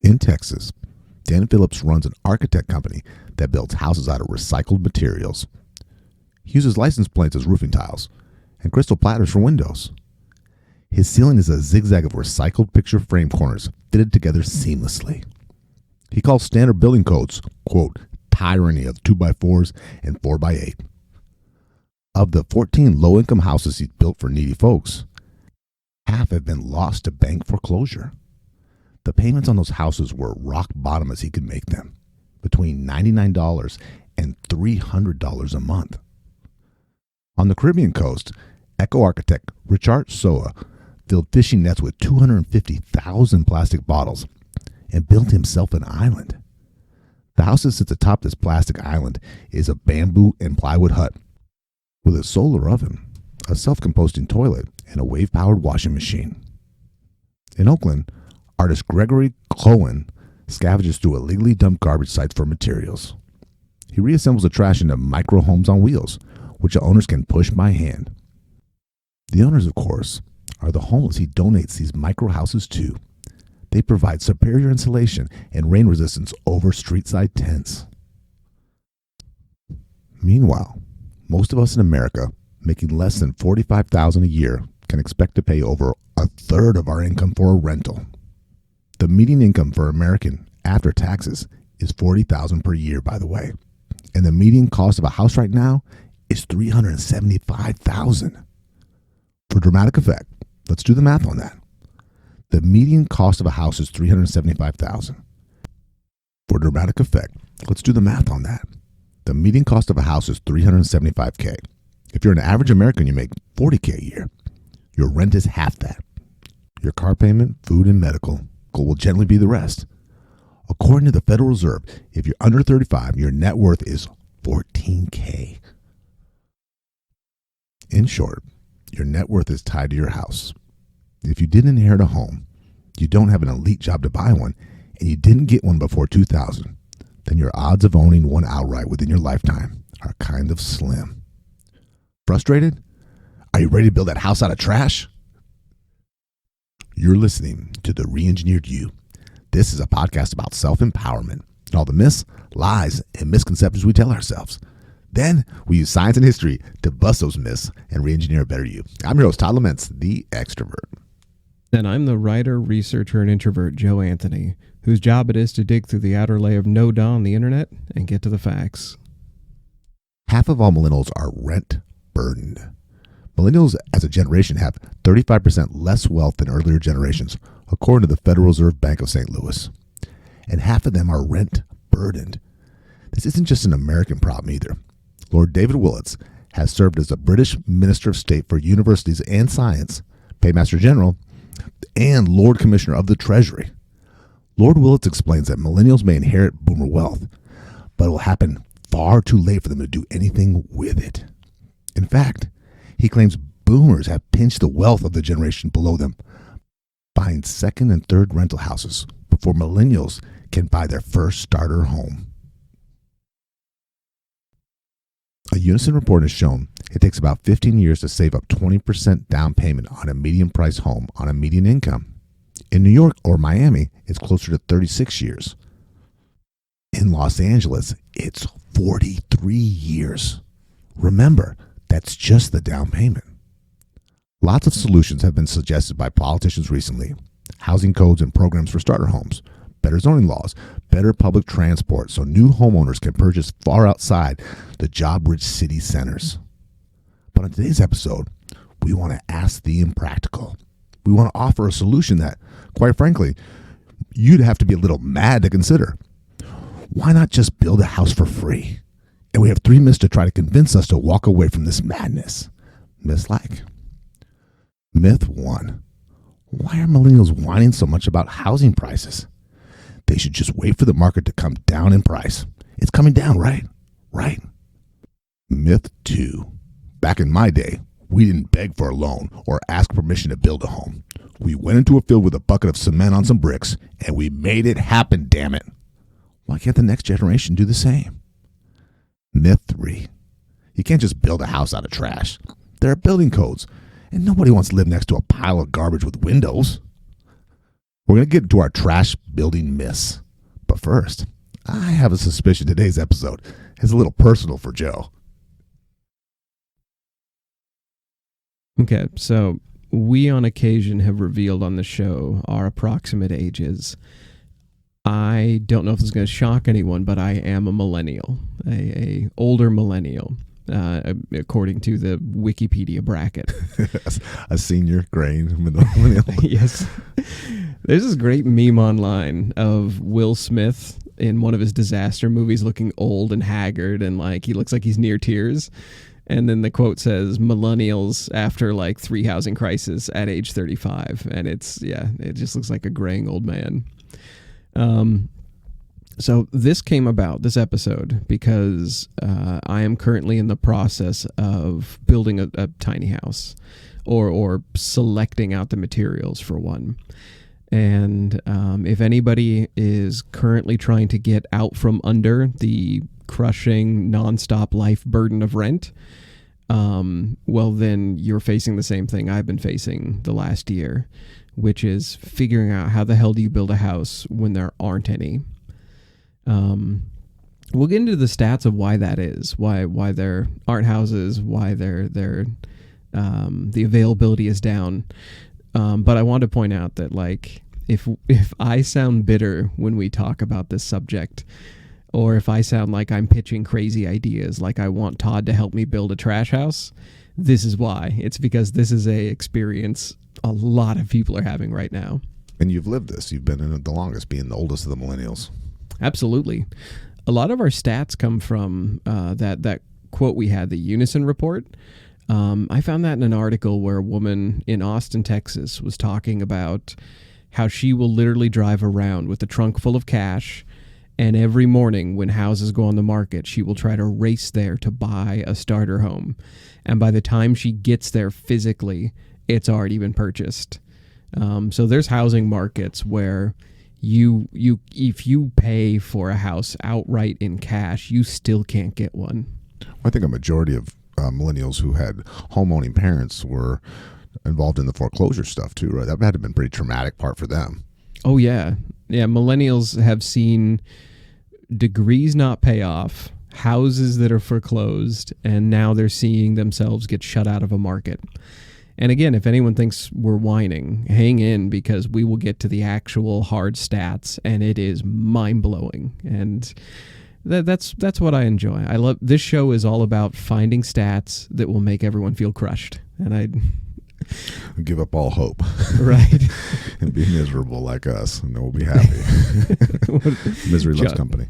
In Texas, Dan Phillips runs an architect company that builds houses out of recycled materials. He uses license plates as roofing tiles and crystal platters for windows. His ceiling is a zigzag of recycled picture frame corners fitted together seamlessly. He calls standard building codes, quote, tyranny of 2x4s and 4x8. Of the 14 low-income houses he's built for needy folks, half have been lost to bank foreclosure. The payments on those houses were rock bottom as he could make them, between $99 and $300 a month. On the Caribbean coast, eco-architect Richard Soa filled fishing nets with 250,000 plastic bottles and built himself an island. The house that sits atop this plastic island is a bamboo and plywood hut with a solar oven, a self-composting toilet, and a wave-powered washing machine. In Oakland, artist Gregory Cohen scavenges through illegally dumped garbage sites for materials. He reassembles the trash into micro homes on wheels, which the owners can push by hand. The owners, of course, are the homeless he donates these micro houses to. They provide superior insulation and rain resistance over street-side tents. Meanwhile, most of us in America making less than $45,000 a year can expect to pay over a third of our income for a rental. The median income for American after taxes is $40,000 per year, by the way. And the median cost of a house right now is $375,000. For dramatic effect, let's do the math on that. The median cost of a house is $375,000. For dramatic effect, let's do the math on that. The median cost of a house is $375K. If you're an average American, you make $40K a year. Your rent is half that. Your car payment, food, and medical will generally be the rest. According to the Federal Reserve, if you're under 35, your net worth is $14K. In short, your net worth is tied to your house. If you didn't inherit a home, you don't have an elite job to buy one, and you didn't get one before 2000, then your odds of owning one outright within your lifetime are kind of slim. Frustrated? Are you ready to build that house out of trash? You're listening to The Reengineered You. This is a podcast about self-empowerment and all the myths, lies, and misconceptions we tell ourselves. Then we use science and history to bust those myths and re-engineer a better you. I'm your host, Todd Laments, the extrovert. And I'm the writer, researcher, and introvert, Joe Anthony, whose job it is to dig through the outer layer of no-da on the internet and get to the facts. Half of all millennials are rent burdened. Millennials as a generation have 35% less wealth than earlier generations, according to the Federal Reserve Bank of St. Louis. And half of them are rent burdened. This isn't just an American problem either. Lord David Willetts has served as the British Minister of State for Universities and Science, Paymaster General, and Lord Commissioner of the Treasury. Lord Willetts explains that millennials may inherit boomer wealth, but it will happen far too late for them to do anything with it. In fact, he claims boomers have pinched the wealth of the generation below them, buying second and third rental houses before millennials can buy their first starter home. A Unison report has shown it takes about 15 years to save up 20% down payment on a median price home on a median income. In New York or Miami, it's closer to 36 years. In Los Angeles, it's 43 years. Remember, that's just the down payment. Lots of solutions have been suggested by politicians recently. Housing codes and programs for starter homes, better zoning laws, better public transport so new homeowners can purchase far outside the job-rich city centers. But on today's episode, we want to ask the impractical. We want to offer a solution that, quite frankly, you'd have to be a little mad to consider. Why not just build a house for free? And we have 3 myths to try to convince us to walk away from this madness. Myths like. Myth 1. Why are millennials whining so much about housing prices? They should just wait for the market to come down in price. It's coming down, right? Right. Myth 2. Back in my day, we didn't beg for a loan or ask permission to build a home. We went into a field with a bucket of cement on some bricks, and we made it happen, damn it. Why can't the next generation do the same? Myth 3. You can't just build a house out of trash. There are building codes, and nobody wants to live next to a pile of garbage with windows. We're going to get into our trash building myths. But first, I have a suspicion today's episode is a little personal for Joe. Okay, so we on occasion have revealed on the show our approximate ages. I don't know if this is going to shock anyone, but I am a millennial, a older millennial, according to the Wikipedia bracket. A senior grain millennial. Yes. There's this great meme online of Will Smith in one of his disaster movies looking old and haggard and like he looks like he's near tears. And then the quote says, millennials after like 3 housing crisis at age 35. And it just looks like a graying old man. So this came about, this episode, because I am currently in the process of building a tiny house or selecting out the materials for one. And if anybody is currently trying to get out from under the crushing nonstop life burden of rent, well, then you're facing the same thing I've been facing the last year, which is figuring out how the hell do you build a house when there aren't any. We'll get into the stats of why that is, why there aren't houses, why the availability is down. But I want to point out that like if I sound bitter when we talk about this subject, or if I sound like I'm pitching crazy ideas, like I want Todd to help me build a trash house, this is why. It's because this is a experience a lot of people are having right now. And you've lived this. You've been in it the longest, being the oldest of the millennials. Absolutely. A lot of our stats come from that quote we had, the Unison report. I found that in an article where a woman in Austin, Texas was talking about how she will literally drive around with a trunk full of cash, and every morning when houses go on the market, she will try to race there to buy a starter home. And by the time she gets there physically, it's already been purchased. So there's housing markets where if you pay for a house outright in cash, you still can't get one. I think a majority of millennials who had homeowning parents were involved in the foreclosure stuff too, right? That had to have been a pretty traumatic part for them. Oh yeah. Yeah. Millennials have seen degrees not pay off, houses that are foreclosed, and now they're seeing themselves get shut out of a market. And again, if anyone thinks we're whining, hang in, because we will get to the actual hard stats, and it is mind-blowing. And that's what I enjoy. I love this show is all about finding stats that will make everyone feel crushed. And I give up all hope, right, and be miserable like us, and then we'll be happy. Misery loves company.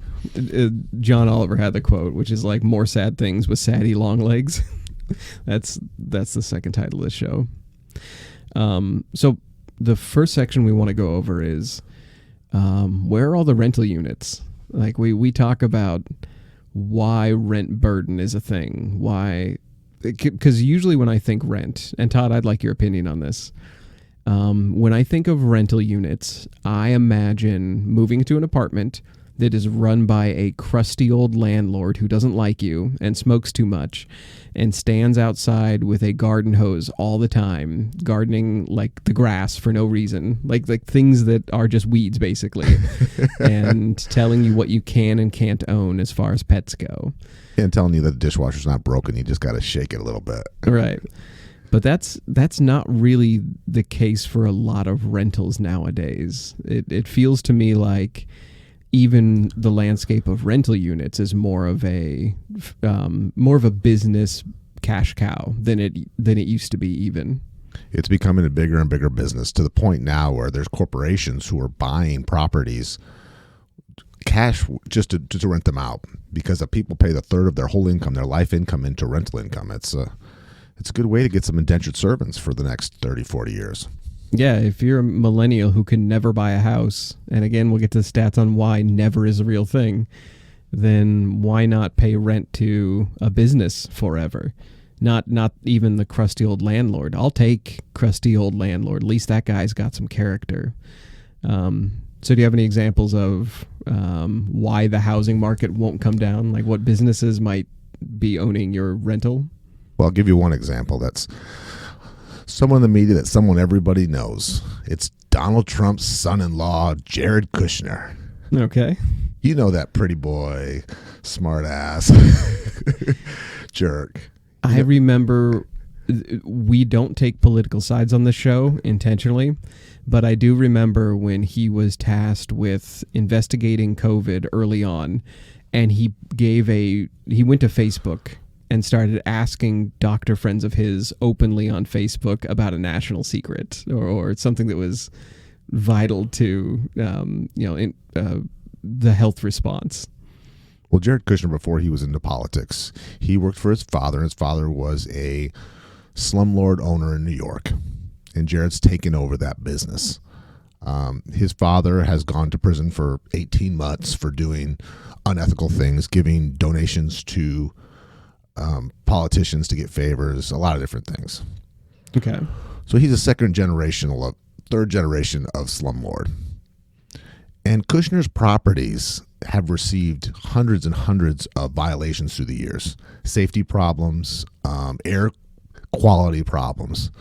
John Oliver had the quote, which is like, more sad things with saddy long legs. That's the second title of the show. So the first section we want to go over is where are all the rental units? Like we talk about why rent burden is a thing. Why? Because usually when I think rent, and Todd, I'd like your opinion on this. When I think of rental units, I imagine moving to an apartment that is run by a crusty old landlord who doesn't like you and smokes too much and stands outside with a garden hose all the time, gardening like the grass for no reason, like things that are just weeds basically, and telling you what you can and can't own as far as pets go. And telling you that the dishwasher's not broken, you just got to shake it a little bit. Right. But that's not really the case for a lot of rentals nowadays. It feels to me like even the landscape of rental units is more of a business cash cow than it used to be even. It's becoming a bigger and bigger business, to the point now where there's corporations who are buying properties cash just to rent them out, because if people pay the third of their whole income, their life income, into rental income. It's a good way to get some indentured servants for the next 30, 40 years. Yeah, if you're a millennial who can never buy a house, and again, we'll get to the stats on why never is a real thing, then why not pay rent to a business forever? Not even the crusty old landlord. I'll take crusty old landlord. At least that guy's got some character. So do you have any examples of why the housing market won't come down? Like what businesses might be owning your rental? Well, I'll give you one example that's Someone in the media that someone everybody knows. It's Donald Trump's son-in-law, Jared Kushner. Okay. You know that pretty boy, smart ass jerk. I remember we don't take political sides on the show intentionally, but I do remember when he was tasked with investigating COVID early on, and he went to Facebook and started asking doctor friends of his openly on Facebook about a national secret or something that was vital to the health response. Well, Jared Kushner, before he was into politics, he worked for his father, and his father was a slumlord owner in New York, and Jared's taken over that business. His father has gone to prison for 18 months for doing unethical things, giving donations to politicians to get favors, a lot of different things. Okay. So he's a third generation of slumlord. And Kushner's properties have received hundreds and hundreds of violations through the years. Safety problems, air quality problems.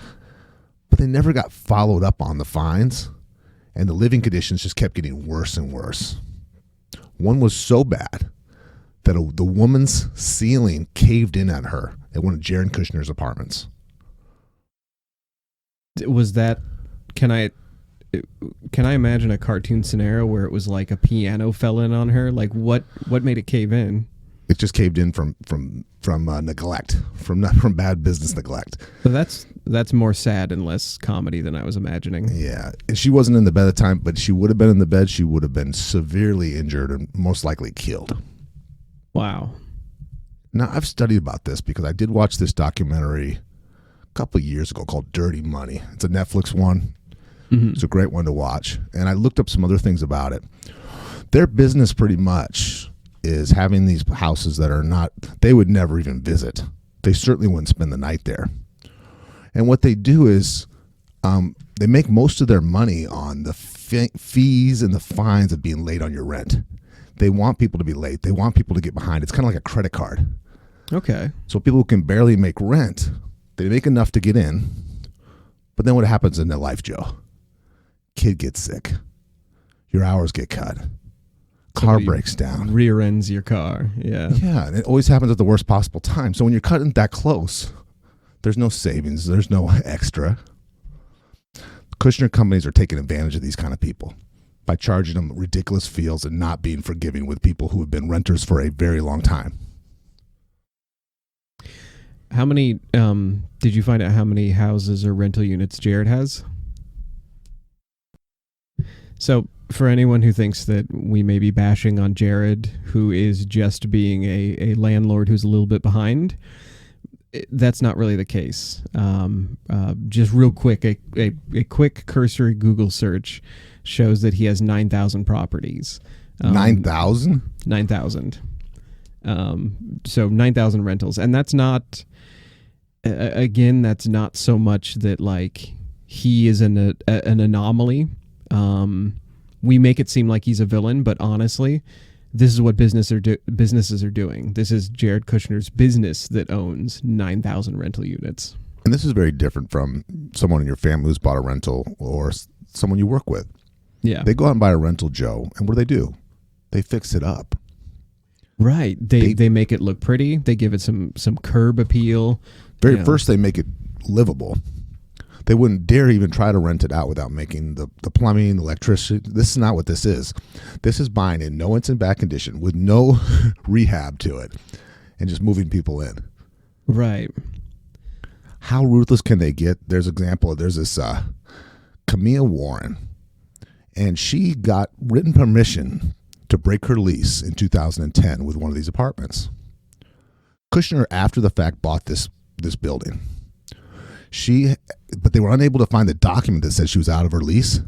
But they never got followed up on the fines, and the living conditions just kept getting worse and worse. One was so bad that the woman's ceiling caved in on her at one of Jared Kushner's apartments. Was that, can I imagine a cartoon scenario where it was like a piano fell in on her? Like what made it cave in? It just caved in from neglect, from bad business neglect. So that's more sad and less comedy than I was imagining. Yeah, and she wasn't in the bed at the time, but she would have been in the bed. She would have been severely injured and most likely killed. Wow. Now, I've studied about this because I did watch this documentary a couple of years ago called Dirty Money. It's a Netflix one. Mm-hmm. It's a great one to watch. And I looked up some other things about it. Their business pretty much is having these houses that they would never even visit. They certainly wouldn't spend the night there. And what they do is they make most of their money on the fees and the fines of being late on your rent. They want people to be late. They want people to get behind. It's kind of like a credit card. Okay. So people who can barely make rent, they make enough to get in. But then what happens in their life, Joe? Kid gets sick. Your hours get cut. Car breaks down. Rear ends your car. Yeah. Yeah. And it always happens at the worst possible time. So when you're cutting that close, there's no savings. There's no extra. Kushner companies are taking advantage of these kind of people by charging them ridiculous fees and not being forgiving with people who have been renters for a very long time. How many, did you find out how many houses or rental units Jared has? So for anyone who thinks that we may be bashing on Jared, who is just being a landlord who's a little bit behind, that's not really the case. Just real quick, a quick cursory Google search shows that he has 9,000 properties. 9,000? 9,000. So 9,000 rentals. And that's not, again, that's not so much that like he is an anomaly. We make it seem like he's a villain, but honestly, this is what businesses are doing. This is Jared Kushner's business that owns 9,000 rental units. And this is very different from someone in your family who's bought a rental or someone you work with. Yeah. They go out and buy a rental, Joe, and what do? They fix it up. Right. They make it look pretty. They give it some curb appeal. First, they make it livable. They wouldn't dare even try to rent it out without making the plumbing, the electricity. This is not what this is. This is buying in no it's in bad condition with no rehab to it and just moving people in. Right. How ruthless can they get? There's this Camille Warren, and she got written permission to break her lease in 2010 with one of these apartments. Kushner, after the fact, bought this building. But they were unable to find the document that said she was out of her lease.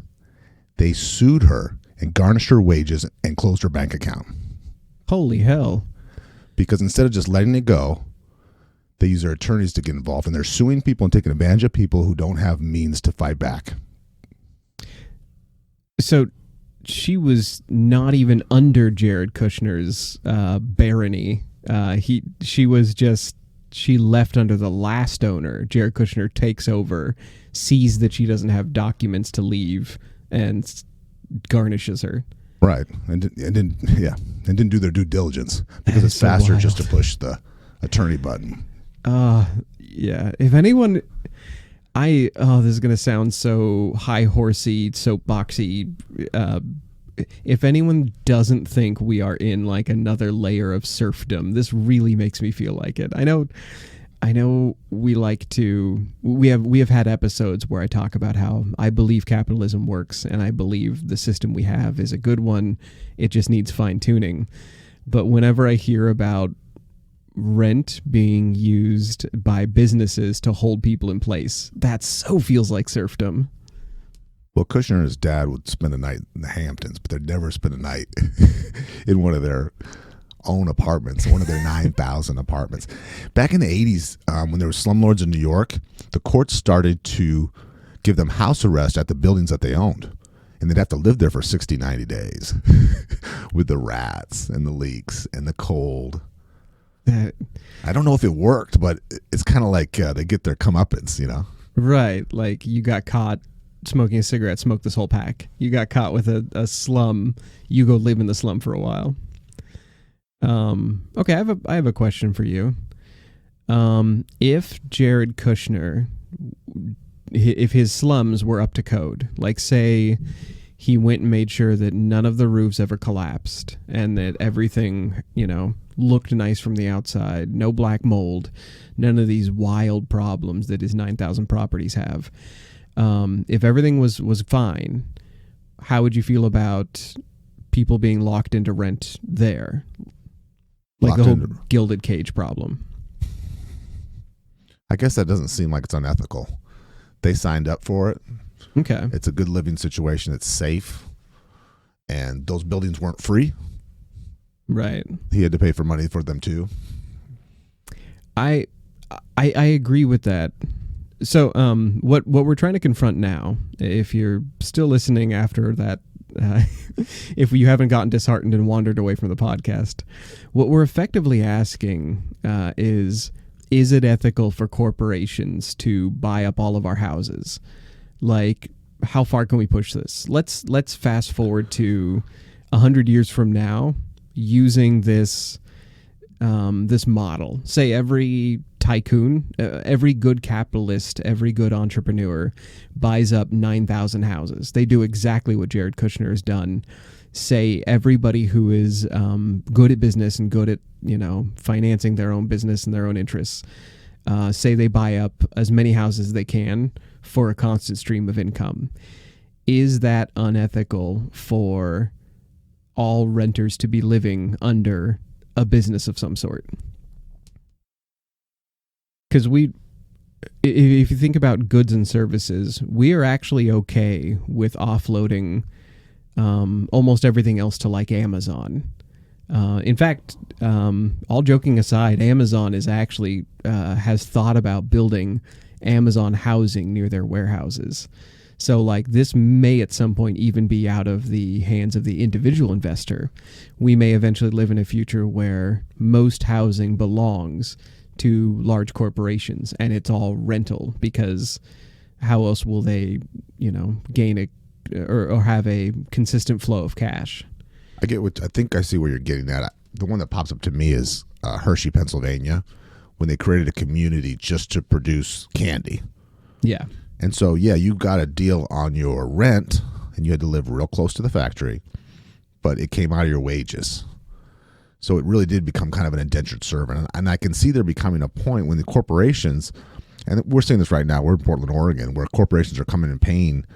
They sued her and garnished her wages and closed her bank account. Holy hell. Because instead of just letting it go, they use their attorneys to get involved, and they're suing people and taking advantage of people who don't have means to fight back. So she was not even under Jared Kushner's barony. She was just she left under the last owner. Jared Kushner takes over, sees that she doesn't have documents to leave, and garnishes her. Right, and didn't do their due diligence because it's faster just to push the attorney button. Yeah. If anyone, this is gonna sound so high horsey, soapboxy. If anyone doesn't think we are in like another layer of serfdom, this really makes me feel like it. I know we have had episodes where I talk about how I believe capitalism works and I believe the system we have is a good one. It just needs fine tuning. But whenever I hear about rent being used by businesses to hold people in place, that so feels like serfdom. Well, Kushner and his dad would spend a night in the Hamptons, but they'd never spend a night in one of their own apartments, one of their 9,000 apartments. Back in the 80s, when there were slumlords in New York, the courts started to give them house arrest at the buildings that they owned. And they'd have to live there for 60, 90 days with the rats and the leaks and the cold. I don't know if it worked, but it's kind of like they get their comeuppance, you know? Right. Like you got caught smoking a cigarette, smoke this whole pack. You got caught with a slum, you go live in the slum for a while. Okay, I have a question for you. If Jared Kushner, if his slums were up to code, like say he went and made sure that none of the roofs ever collapsed and that everything, looked nice from the outside, no black mold, none of these wild problems that his 9,000 properties have. If everything was fine, how would you feel about people being locked into rent there? Like the whole gilded cage problem. I guess that doesn't seem like it's unethical. They signed up for it. Okay. It's a good living situation. It's safe. And those buildings weren't free. Right. He had to pay for money for them too. I agree with that. So what we're trying to confront now, if you're still listening after that, if you haven't gotten disheartened and wandered away from the podcast, what we're effectively asking is it ethical for corporations to buy up all of our houses? Like, how far can we push this? Let's fast forward to 100 years from now, using this model. Say every tycoon, every good capitalist, every good entrepreneur buys up 9,000 houses. They do exactly what Jared Kushner has done. Say everybody who is good at business and good at financing their own business and their own interests, say they buy up as many houses as they can for a constant stream of income. Is that unethical for all renters to be living under a business of some sort? Because if you think about goods and services, we are actually okay with offloading almost everything else to like Amazon. In fact, all joking aside, Amazon is actually has thought about building Amazon housing near their warehouses. So like this may at some point even be out of the hands of the individual investor. We may eventually live in a future where most housing belongs to large corporations and it's all rental, because how else will they, gain or have a consistent flow of cash? I think I see where you're getting at. The one that pops up to me is Hershey, Pennsylvania, when they created a community just to produce candy. Yeah. And so, you got a deal on your rent and you had to live real close to the factory, but it came out of your wages. So it really did become kind of an indentured servant. And I can see there becoming a point when the corporations, and we're seeing this right now, we're in Portland, Oregon, where corporations are coming and paying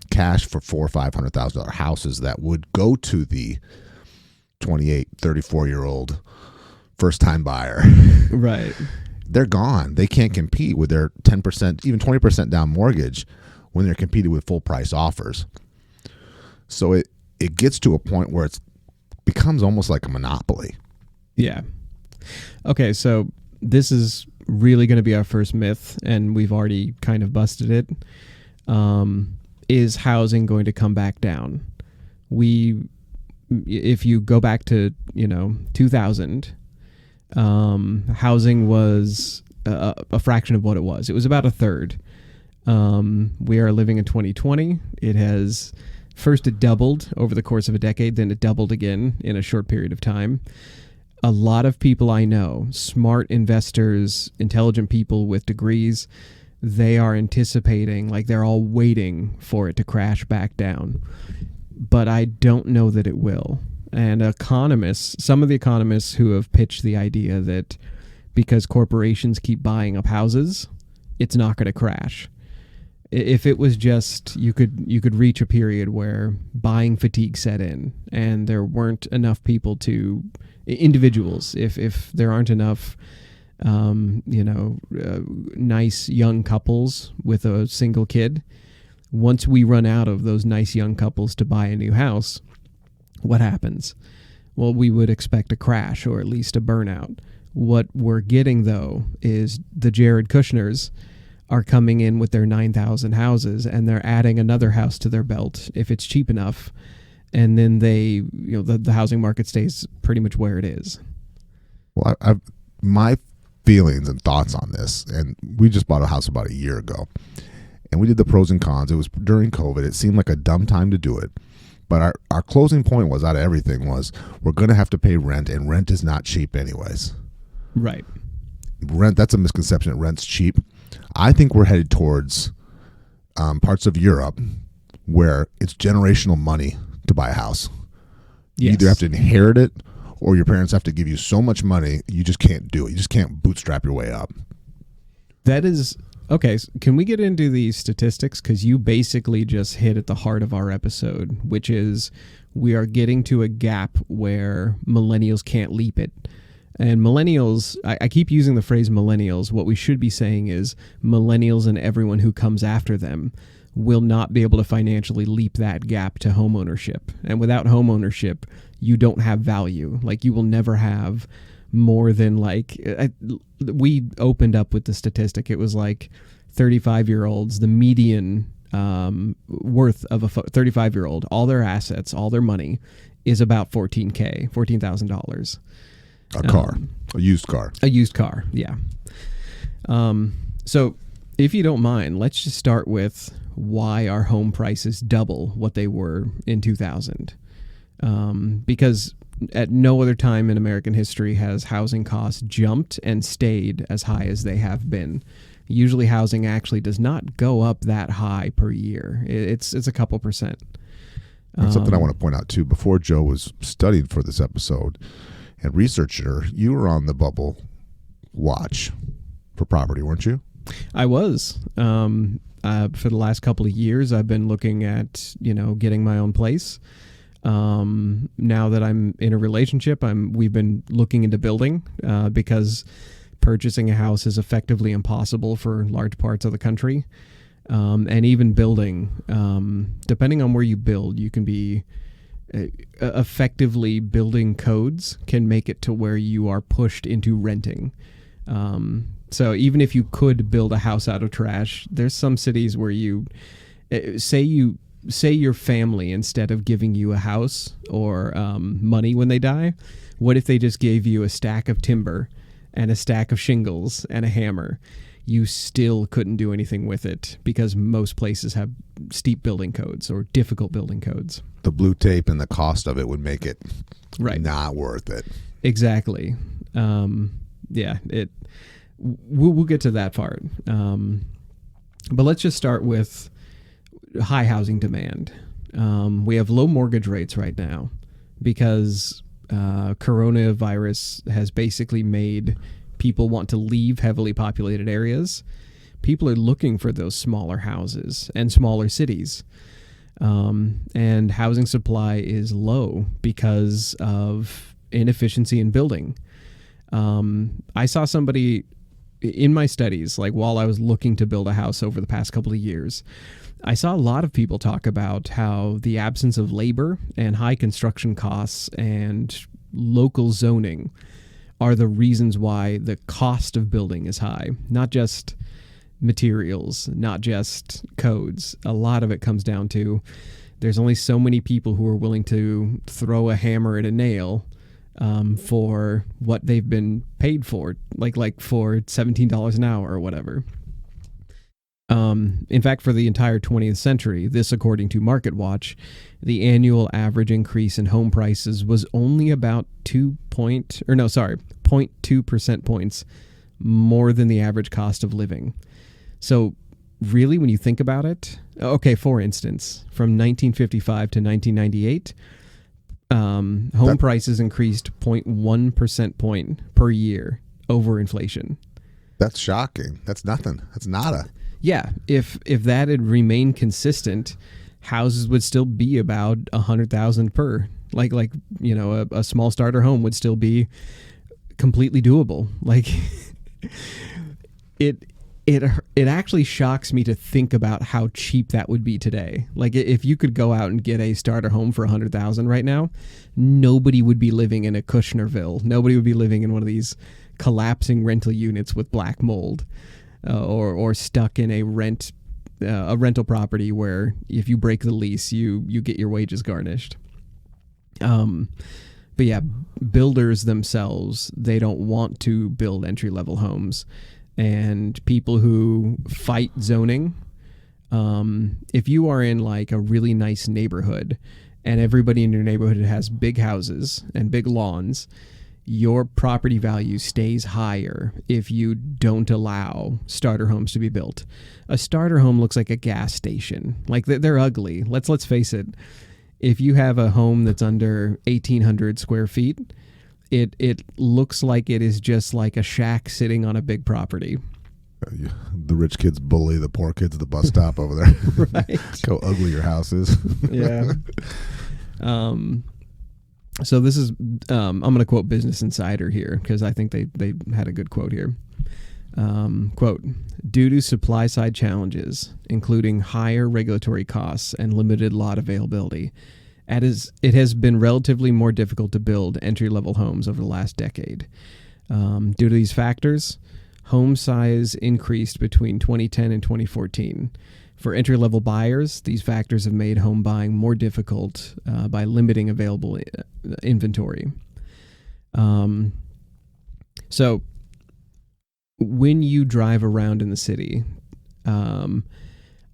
cash for $400,000 or $500,000 houses that would go to the 28, 34-year-old first-time buyer. Right. They're gone. They can't compete with their 10%, even 20% down mortgage when they're competing with full-price offers. So it gets to a point where it becomes almost like a monopoly. Yeah. Okay, so this is really going to be our first myth, and we've already kind of busted it. Is housing going to come back down? If you go back to 2000, housing was a fraction of what it was. It was about a third. We are living in 2020. It has first it doubled over the course of a decade, then it doubled again in a short period of time. A lot of people I know, smart investors, intelligent people with degrees, they are anticipating, like they're all waiting for it to crash back down. But I don't know that it will. And economists, some of the economists who have pitched the idea that because corporations keep buying up houses, it's not going to crash. If it was just, you could reach a period where buying fatigue set in and there weren't enough people to, individuals, if there aren't enough, nice young couples with a single kid, once we run out of those nice young couples to buy a new house, what happens? Well, we would expect a crash or at least a burnout. What we're getting, though, is the Jared Kushners are coming in with their 9,000 houses and they're adding another house to their belt if it's cheap enough. And then the housing market stays pretty much where it is. Well, my feelings and thoughts on this, and we just bought a house about a year ago, and we did the pros and cons. It was during COVID. It seemed like a dumb time to do it. But our closing point was, out of everything, was we're going to have to pay rent, and rent is not cheap anyways. Right. Rent, that's a misconception that rent's cheap. I think we're headed towards parts of Europe where it's generational money to buy a house. You Yes. either have to inherit it or your parents have to give you so much money you just can't do it. You just can't bootstrap your way up. That is... Okay, so can we get into the statistics? Because you basically just hit at the heart of our episode, which is we are getting to a gap where millennials can't leap it. And millennials, I keep using the phrase millennials. What we should be saying is millennials and everyone who comes after them will not be able to financially leap that gap to homeownership. And without homeownership, you don't have value. Like, you will never have more than, we opened up with the statistic. It was like 35-year-olds, the median worth of a 35-year-old, all their assets, all their money is about $14,000. A car, a used car. A used car, yeah. So if you don't mind, let's just start with why our home prices double what they were in 2000. Because at no other time in American history has housing costs jumped and stayed as high as they have been. Usually housing actually does not go up that high per year. It's a couple percent. And something I want to point out too, before Joe was studied for this episode and researcher, you were on the bubble watch for property, weren't you? I was. For the last couple of years, I've been looking at, getting my own place. Now that I'm in a relationship, we've been looking into building, because purchasing a house is effectively impossible for large parts of the country. And even building, depending on where you build, you can be effectively building codes can make it to where you are pushed into renting. So even if you could build a house out of trash, there's some cities where you say your family, instead of giving you a house or money when they die, what if they just gave you a stack of timber and a stack of shingles and a hammer? You still couldn't do anything with it because most places have steep building codes or difficult building codes. The blue tape and the cost of it would make it not worth it. Exactly. Yeah, we'll get to that part. But let's just start with high housing demand. We have low mortgage rates right now because coronavirus has basically made people want to leave heavily populated areas. People are looking for those smaller houses and smaller cities. And housing supply is low because of inefficiency in building. I saw somebody in my studies, like while I was looking to build a house over the past couple of years, I saw a lot of people talk about how the absence of labor and high construction costs and local zoning are the reasons why the cost of building is high. Not just materials, not just codes. A lot of it comes down to there's only so many people who are willing to throw a hammer at a nail for what they've been paid for, like for $17 an hour or whatever. In fact, for the entire 20th century, this according to MarketWatch, the annual average increase in home prices was only about 0.2 percent points more than the average cost of living. So really, when you think about it, okay, for instance, from 1955 to 1998, home prices increased 0.1 percent point per year over inflation. That's shocking. That's nothing. That's nada. Yeah, if that had remained consistent, houses would still be about $100,000 per. Like a small starter home would still be completely doable. Like it actually shocks me to think about how cheap that would be today. Like if you could go out and get a starter home for $100,000 right now, nobody would be living in a Kushnerville. Nobody would be living in one of these collapsing rental units with black mold. Or stuck in a rental property where if you break the lease, you get your wages garnished. But yeah, builders themselves, they don't want to build entry-level homes. And people who fight zoning, if you are in like a really nice neighborhood and everybody in your neighborhood has big houses and big lawns, your property value stays higher if you don't allow starter homes to be built. A starter home looks like a gas station. Like they're ugly. Let's face it. If you have a home that's under 1,800 square feet, it looks like it is just like a shack sitting on a big property. The rich kids bully the poor kids at the bus stop over there. Right. How ugly your house is. Yeah. So this is, I'm going to quote Business Insider here because I think they had a good quote here. Quote, due to supply side challenges, including higher regulatory costs and limited lot availability, it has been relatively more difficult to build entry-level homes over the last decade. Due to these factors, home size increased between 2010 and 2014. For entry-level buyers, these factors have made home buying more difficult by limiting available inventory. So when you drive around in the city,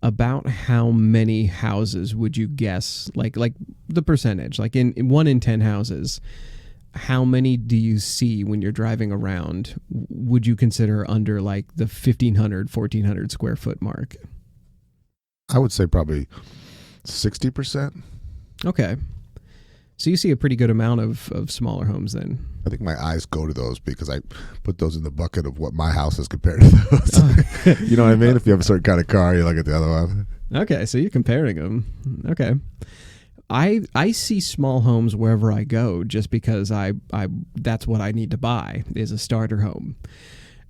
about how many houses would you guess, like the percentage, like in 1 in 10 houses, how many do you see when you're driving around would you consider under like the 1,400 square foot mark? I would say probably 60%. Okay. So you see a pretty good amount of smaller homes then. I think my eyes go to those because I put those in the bucket of what my house is compared to those. You know what I mean? If you have a certain kind of car, you look at the other one. Okay, so you're comparing them. Okay. I see small homes wherever I go just because I that's what I need to buy is a starter home.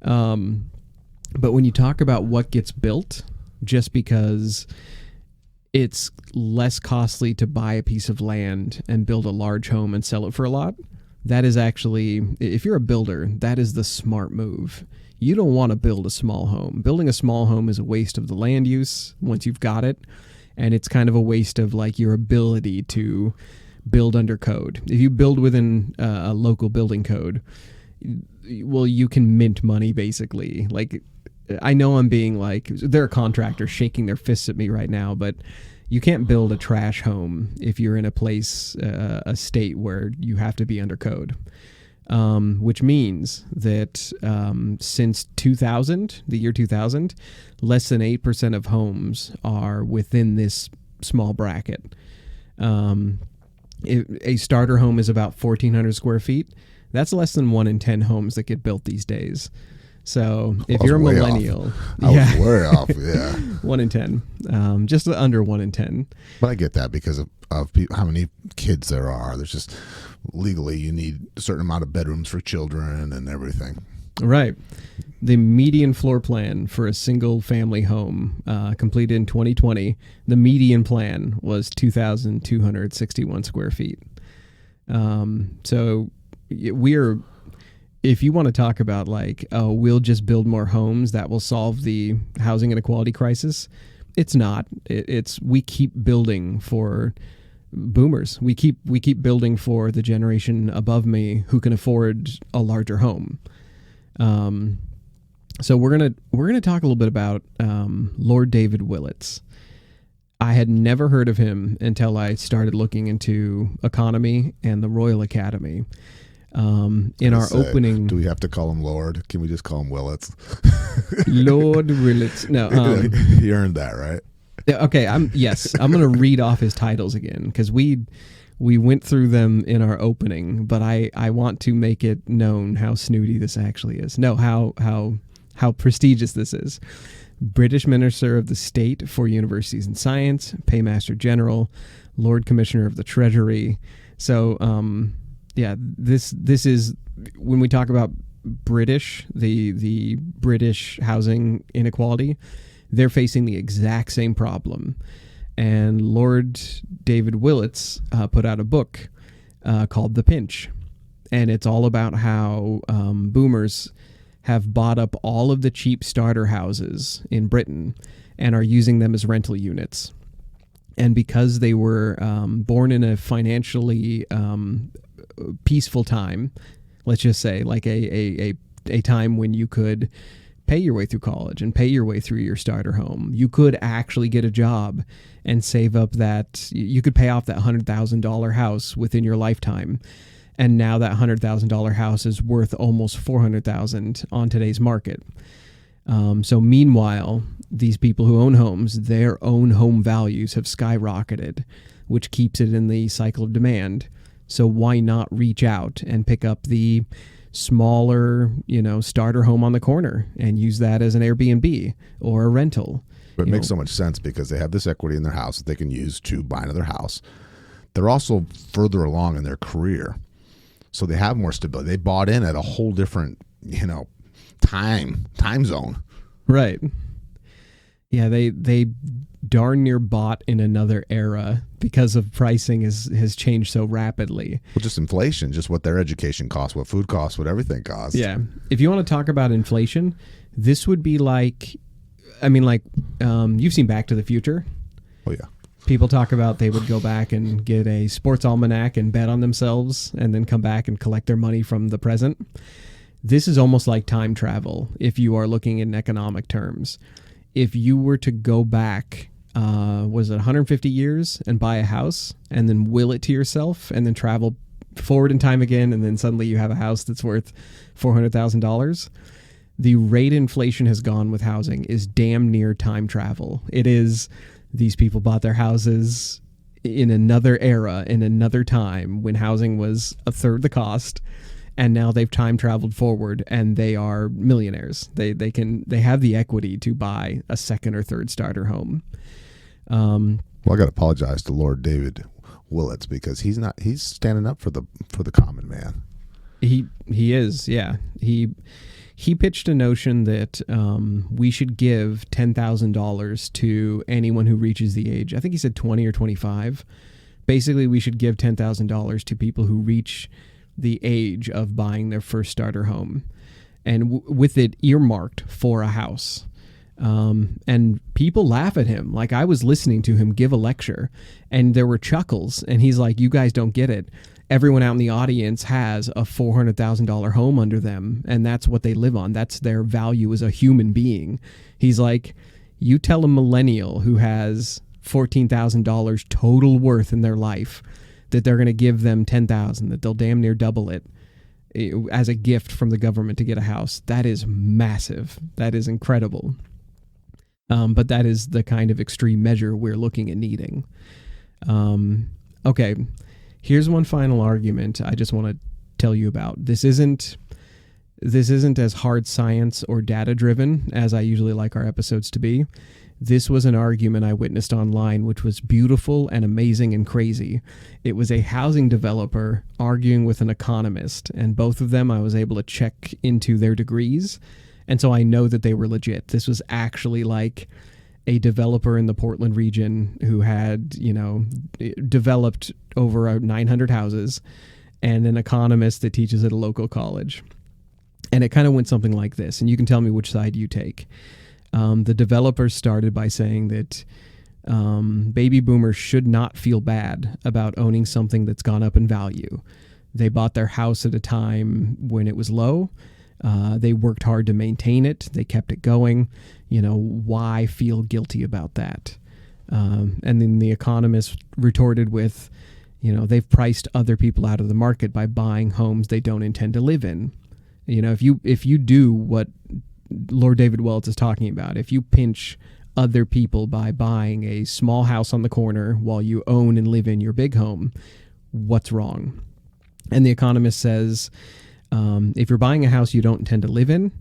But when you talk about what gets built, just because it's less costly to buy a piece of land and build a large home and sell it for a lot, that is actually, if you're a builder, that is the smart move. You don't want to build a small home. Building a small home is a waste of the land use once you've got it, and it's kind of a waste of like your ability to build under code. If you build within a local building code, well, you can mint money basically. Like, I know I'm being like, there are contractors shaking their fists at me right now, but you can't build a trash home if you're in a place, a state where you have to be under code. Which means that since 2000, the year 2000, less than 8% of homes are within this small bracket. A starter home is about 1,400 square feet. That's less than 1 in 10 homes that get built these days. So if you're a millennial, I was way off, yeah. 1 in 10, just under 1 in 10. But I get that because of how many kids there are. There's just legally you need a certain amount of bedrooms for children and everything. Right. The median floor plan for a single family home completed in 2020, the median plan was 2,261 square feet. So we're, if you want to talk about like, oh, we'll just build more homes that will solve the housing inequality crisis, it's not. It's we keep building for boomers. We keep building for the generation above me who can afford a larger home. So we're gonna talk a little bit about Lord David Willetts. I had never heard of him until I started looking into economy and the Royal Academy. In our opening, do we have to call him Lord? Can we just call him Willetts? Lord Willetts. No, he earned that, right? Okay, I'm going to read off his titles again because we went through them in our opening, but I want to make it known how snooty this actually is. No, how prestigious this is. British Minister of the State for Universities and Science, Paymaster General, Lord Commissioner of the Treasury. So, this is when we talk about British, the British housing inequality, they're facing the exact same problem. And Lord David Willetts put out a book called The Pinch. And it's all about how boomers have bought up all of the cheap starter houses in Britain and are using them as rental units. And because they were born in a financially peaceful time, let's just say, like a time when you could pay your way through college and pay your way through your starter home. You could actually get a job and save up that. You could pay off that $100,000 house within your lifetime. And now that $100,000 house is worth almost $400,000 on today's market. So meanwhile, these people who own homes, their own home values have skyrocketed, which keeps it in the cycle of demand. So why not reach out and pick up the smaller, starter home on the corner and use that as an Airbnb or a rental? But it makes so much sense because they have this equity in their house that they can use to buy another house. They're also further along in their career, so they have more stability. They bought in at a whole different, time zone. Right. Yeah, they darn near bought in another era because of pricing has changed so rapidly. Well, just inflation, just what their education costs, what food costs, what everything costs. Yeah. If you want to talk about inflation, this would be you've seen Back to the Future. Oh, yeah. People talk about they would go back and get a sports almanac and bet on themselves and then come back and collect their money from the present. This is almost like time travel if you are looking in economic terms. If you were to go back, 150 years and buy a house and then will it to yourself and then travel forward in time again and then suddenly you have a house that's worth $400,000, the rate inflation has gone with housing is damn near time travel. It is. These people bought their houses in another era, in another time when housing was a third the cost, and now they've time traveled forward and they are millionaires. They have the equity to buy a second or third starter home. Well, I got to apologize to Lord David Willetts because he's standing up for the common man. He is, yeah. He pitched a notion that we should give $10,000 to anyone who reaches the age. I think he said 20 or 25. Basically, we should give $10,000 to people who reach the age of buying their first starter home, and with it earmarked for a house. And people laugh at him. Like, I was listening to him give a lecture, and there were chuckles, and he's like, "You guys don't get it. Everyone out in the audience has a $400,000 home under them, and that's what they live on. That's their value as a human being." He's like, you tell a millennial who has $14,000 total worth in their life that they're going to give them $10,000, that they'll damn near double it as a gift from the government to get a house. That is massive. That is incredible. But that is the kind of extreme measure we're looking at needing. Okay. Here's one final argument I just want to tell you about. This isn't as hard science or data driven as I usually like our episodes to be. This was an argument I witnessed online, which was beautiful and amazing and crazy. It was a housing developer arguing with an economist, and both of them I was able to check into their degrees, and so I know that they were legit. This was actually like a developer in the Portland region who had, developed over 900 houses, and an economist that teaches at a local college. And it kind of went something like this, and you can tell me which side you take. The developer started by saying that Baby boomers should not feel bad about owning something that's gone up in value. They bought their house at a time when it was low. They worked hard to maintain it. They kept it going. Why feel guilty about that? And then the economist retorted with, they've priced other people out of the market by buying homes they don't intend to live in. If you do what Lord David Willetts is talking about, if you pinch other people by buying a small house on the corner while you own and live in your big home, what's wrong? And the economist says, if you're buying a house you don't intend to live in,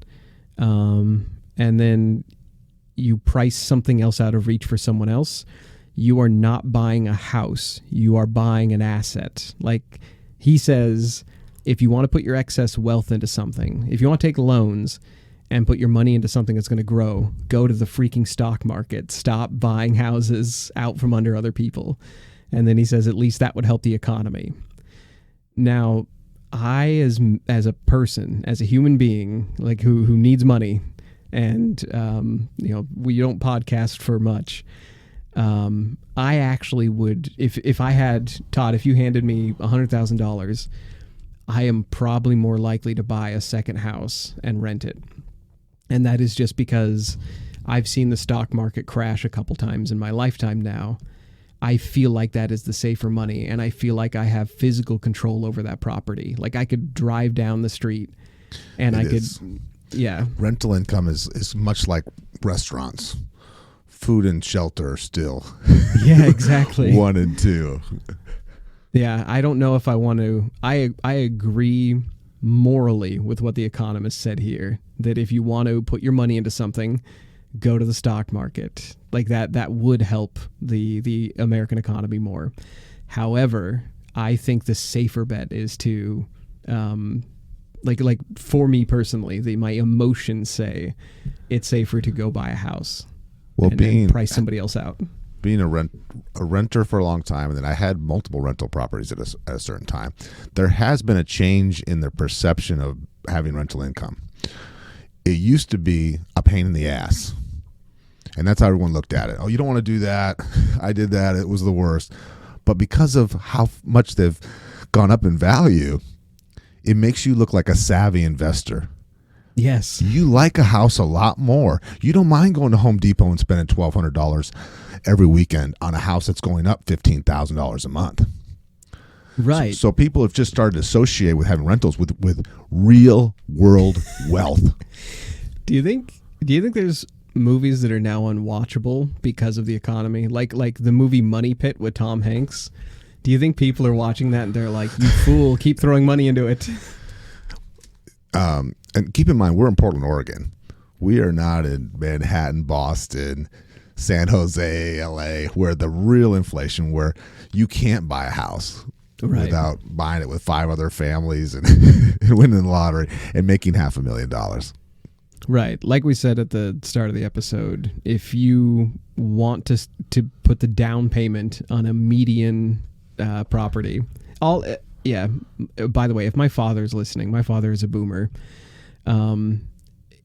and then you price something else out of reach for someone else, you are not buying a house. You are buying an asset. Like he says, if you want to put your excess wealth into something, if you want to take loans and put your money into something that's going to grow, go to the freaking stock market. Stop buying houses out from under other people. And then he says, at least that would help the economy. Now, I, as a person, as a human being, like who needs money, and we don't podcast for much. I actually would, if I had, Todd, if you handed me $100,000, I am probably more likely to buy a second house and rent it. And that is just because I've seen the stock market crash a couple times in my lifetime now. I feel like that is the safer money, and I feel like I have physical control over that property. Like I could drive down the street and yeah. Rental income is much like restaurants. Food and shelter are still yeah, exactly. 1 and 2. Yeah, I don't know if I want to. I agree morally with what the economist said here, that if you want to put your money into something, go to the stock market. Like that would help the American economy more. However, I think the safer bet is to like for me personally, my emotions say it's safer to go buy a house. Well, and price somebody else out. Being a renter for a long time, and then I had multiple rental properties at a certain time, there has been a change in the perception of having rental income. It used to be a pain in the ass, and that's how everyone looked at it. Oh, you don't want to do that. I did that. It was the worst. But because of how much they've gone up in value, it makes you look like a savvy investor. Yes. You like a house a lot more. You don't mind going to Home Depot and spending $1,200 every weekend on a house that's going up $15,000 a month. Right. So people have just started to associate with having rentals with real world wealth. Do you think there's movies that are now unwatchable because of the economy? Like the movie Money Pit with Tom Hanks. Do you think people are watching that and they're like, you fool, keep throwing money into it? And keep in mind, we're in Portland, Oregon. We are not in Manhattan, Boston, San Jose, LA, where the real inflation, where you can't buy a house without buying it with 5 other families and winning the lottery and making $500,000. Right. Like we said at the start of the episode, if you want to put the down payment on a median property, yeah. By the way, if my father's listening, my father is a boomer.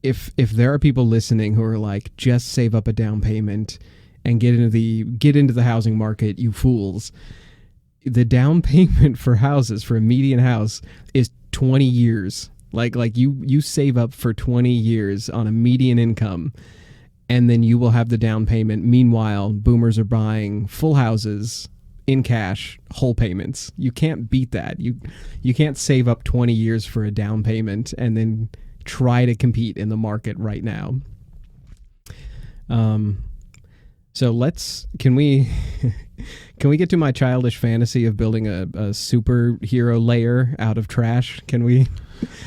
If there are people listening who are like, just save up a down payment and get into the housing market, you fools. The down payment for houses, for a median house, is 20 years. Like you save up for 20 years on a median income, and then you will have the down payment. Meanwhile, boomers are buying full houses in cash, whole payments. You can't beat that. You can't save up 20 years for a down payment and then try to compete in the market right now. So can we get to my childish fantasy of building a superhero lair out of trash? Can we?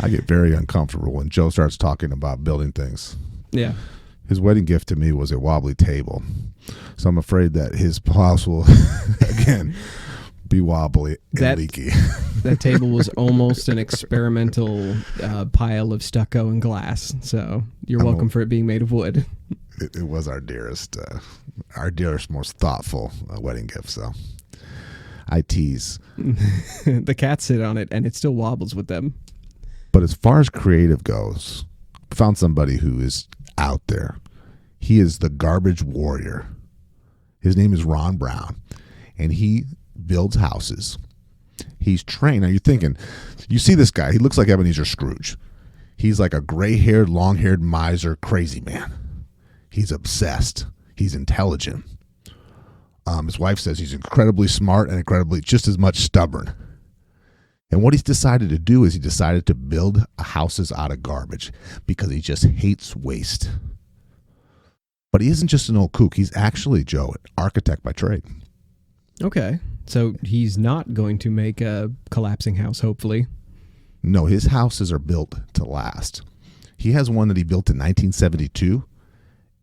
I get very uncomfortable when Joe starts talking about building things. Yeah. His wedding gift to me was a wobbly table. So I'm afraid that his house will, again, be wobbly and leaky. That table was almost an experimental pile of stucco and glass. So you're welcome for it being made of wood. It was our dearest, most thoughtful wedding gift. So I tease. The cats sit on it, and it still wobbles with them. But as far as creative goes, I found somebody who is out there. He is the garbage warrior. His name is Ron Brown, and he builds houses. He's trained. Now you're thinking, you see this guy, he looks like Ebenezer Scrooge. He's like a gray-haired, long-haired miser crazy man. He's obsessed. He's intelligent. His wife says he's incredibly smart and incredibly just as much stubborn. And what he's decided to do is he decided to build houses out of garbage because he just hates waste. But he isn't just an old kook. He's actually, Joe, an architect by trade. Okay. So he's not going to make a collapsing house, hopefully. No, his houses are built to last. He has one that he built in 1972.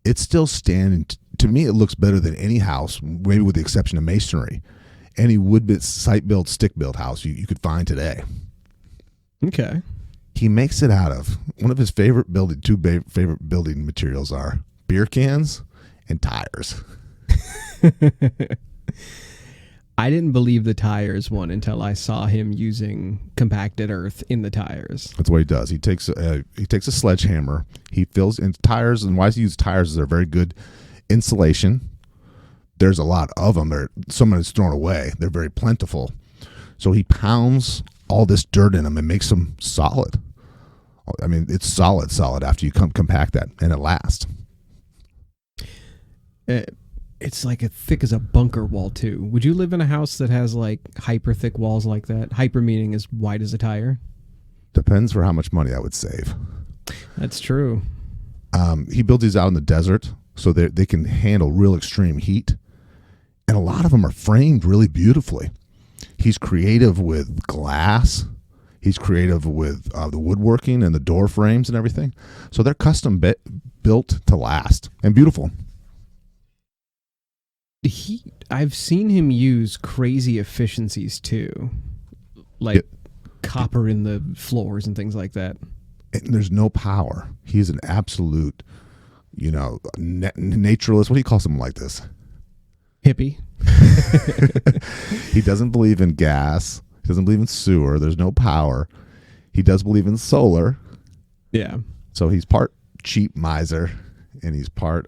It's still standing. To me, it looks better than any house, maybe with the exception of masonry. Any wood-built, site-built, stick-built house you could find today. Okay. He makes it out of one of his favorite building materials are beer cans and tires. I didn't believe the tires one until I saw him using compacted earth in the tires. That's what he does. He takes a sledgehammer. He fills in tires, and why he uses tires is they're very good insulation. There's a lot of them. Some of it's thrown away. They're very plentiful. So he pounds all this dirt in them and makes them solid. I mean, it's solid after you compact that, and it lasts. It's like as thick as a bunker wall, too. Would you live in a house that has like hyper thick walls like that? Hyper meaning as wide as a tire? Depends for how much money I would save. That's true. He builds these out in the desert so they can handle real extreme heat. And a lot of them are framed really beautifully. He's creative with glass. He's creative with the woodworking and the door frames and everything. So they're custom built to last and beautiful. I've seen him use crazy efficiencies too, like copper in the floors and things like that. And there's no power. He's an absolute, naturalist. What do you call someone like this? Hippie. He doesn't believe in gas. He doesn't believe in sewer. There's no power. He does believe in solar. Yeah. So he's part cheap miser, and he's part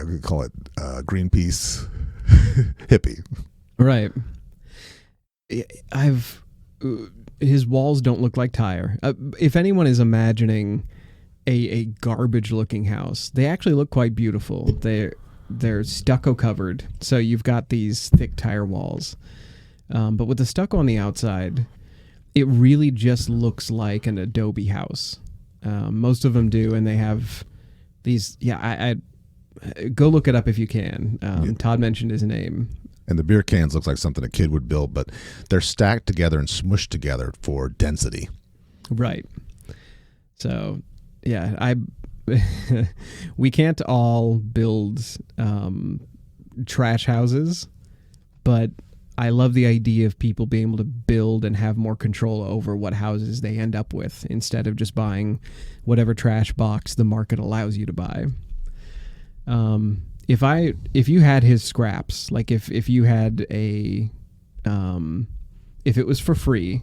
we call it Greenpeace hippie. Right. His walls don't look like tire. If anyone is imagining a garbage looking house, they actually look quite beautiful. They're stucco covered, so you've got these thick tire walls. But with the stucco on the outside, it really just looks like an adobe house. Most of them do, and they have these. Yeah, I go look it up if you can. Todd mentioned his name. And the beer cans looks like something a kid would build, but they're stacked together and smushed together for density. Right. So, yeah, we can't all build trash houses, but I love the idea of people being able to build and have more control over what houses they end up with instead of just buying whatever trash box the market allows you to buy. If you had his scraps, like if you had if it was for free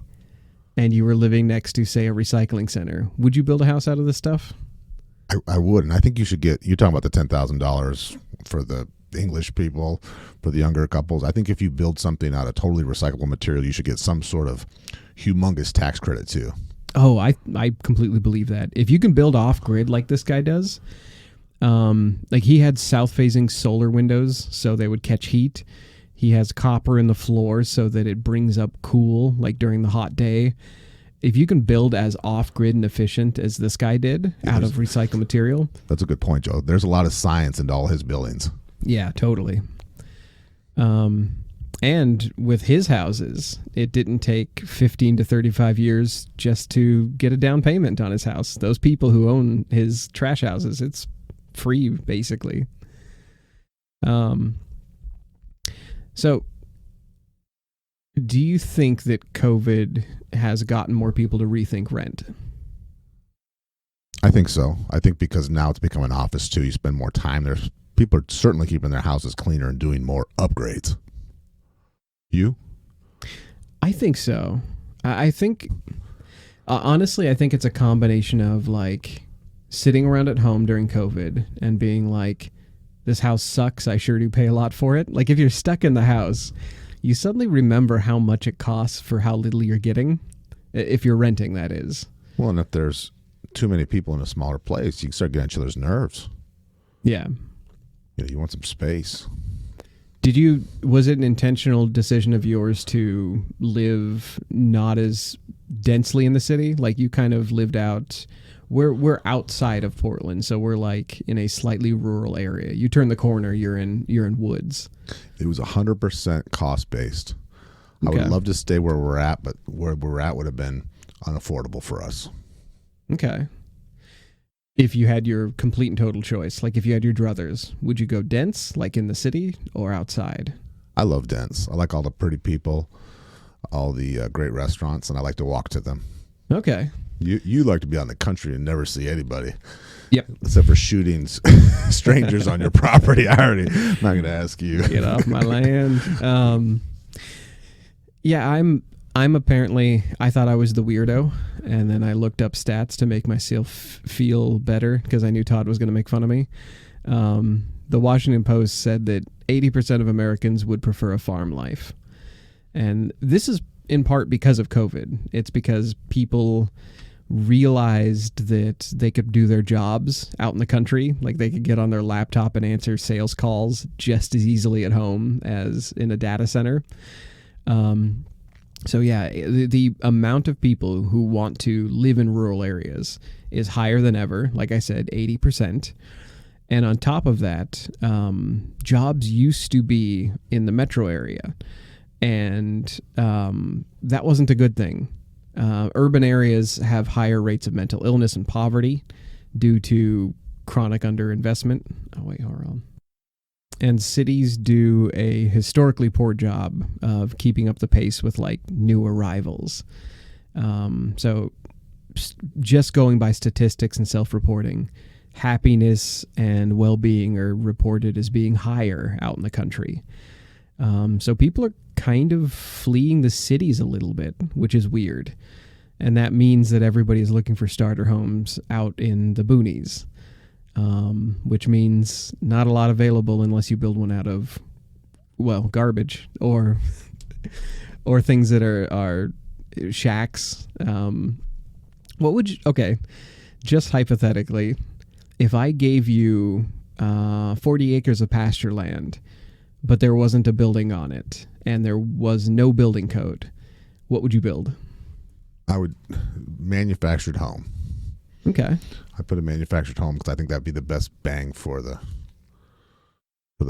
and you were living next to, say, a recycling center, would you build a house out of this stuff? I would, and I think you should you're talking about the $10,000 for the English people, for the younger couples. I think if you build something out of totally recyclable material, you should get some sort of humongous tax credit too. Oh, I completely believe that. If you can build off grid like this guy does, like he had south-facing solar windows so they would catch heat. He has copper in the floor so that it brings up cool, like during the hot day. If you can build as off-grid and efficient as this guy did out of recycled material. That's a good point, Joe. There's a lot of science into all his buildings. Yeah, totally. And with his houses, it didn't take 15 to 35 years just to get a down payment on his house. Those people who own his trash houses, it's free, basically. So, do you think that COVID has gotten more people to rethink rent? I think so. I think because now it's become an office too. You spend more time there. People are certainly keeping their houses cleaner and doing more upgrades. You? I think so. I think, honestly, I think it's a combination of like sitting around at home during COVID and being like, this house sucks. I sure do pay a lot for it. Like if you're stuck in the house, you suddenly remember how much it costs for how little you're getting. If you're renting, that is. Well, and if there's too many people in a smaller place, you can start getting each other's nerves. Yeah. You want some space. Was it an intentional decision of yours to live not as densely in the city? Like you kind of lived out, we're outside of Portland, so we're like in a slightly rural area. You turn the corner, you're in woods. It was 100% cost based. Okay. I would love to stay where we're at, but where we're at would have been unaffordable for us. Okay. If you had your complete and total choice, like if you had your druthers, would you go dense, like in the city, or outside? I love dense. I like all the pretty people, all the great restaurants, and I like to walk to them. Okay. You like to be out in the country and never see anybody. Yep. Except for shooting strangers on your property. I'm not going to ask you. Get off my land. Yeah, I'm apparently, I thought I was the weirdo, and then I looked up stats to make myself feel better because I knew Todd was going to make fun of me. The Washington Post said that 80% of Americans would prefer a farm life. And this is in part because of COVID. It's because people realized that they could do their jobs out in the country. Like they could get on their laptop and answer sales calls just as easily at home as in a data center. So yeah, the amount of people who want to live in rural areas is higher than ever. Like I said, 80%. And on top of that, jobs used to be in the metro area. And that wasn't a good thing. Urban areas have higher rates of mental illness and poverty due to chronic underinvestment. Oh, wait, hold on. And cities do a historically poor job of keeping up the pace with like new arrivals. So just going by statistics and self-reporting, happiness and well-being are reported as being higher out in the country. So people are kind of fleeing the cities a little bit, which is weird. And that means that everybody is looking for starter homes out in the boonies. Which means not a lot available unless you build one out of, well, garbage or things that are shacks. Okay, just hypothetically, if I gave you 40 acres of pasture land, but there wasn't a building on it and there was no building code, what would you build? I would manufactured home. Okay. I put a manufactured home because I think that'd be the best bang for the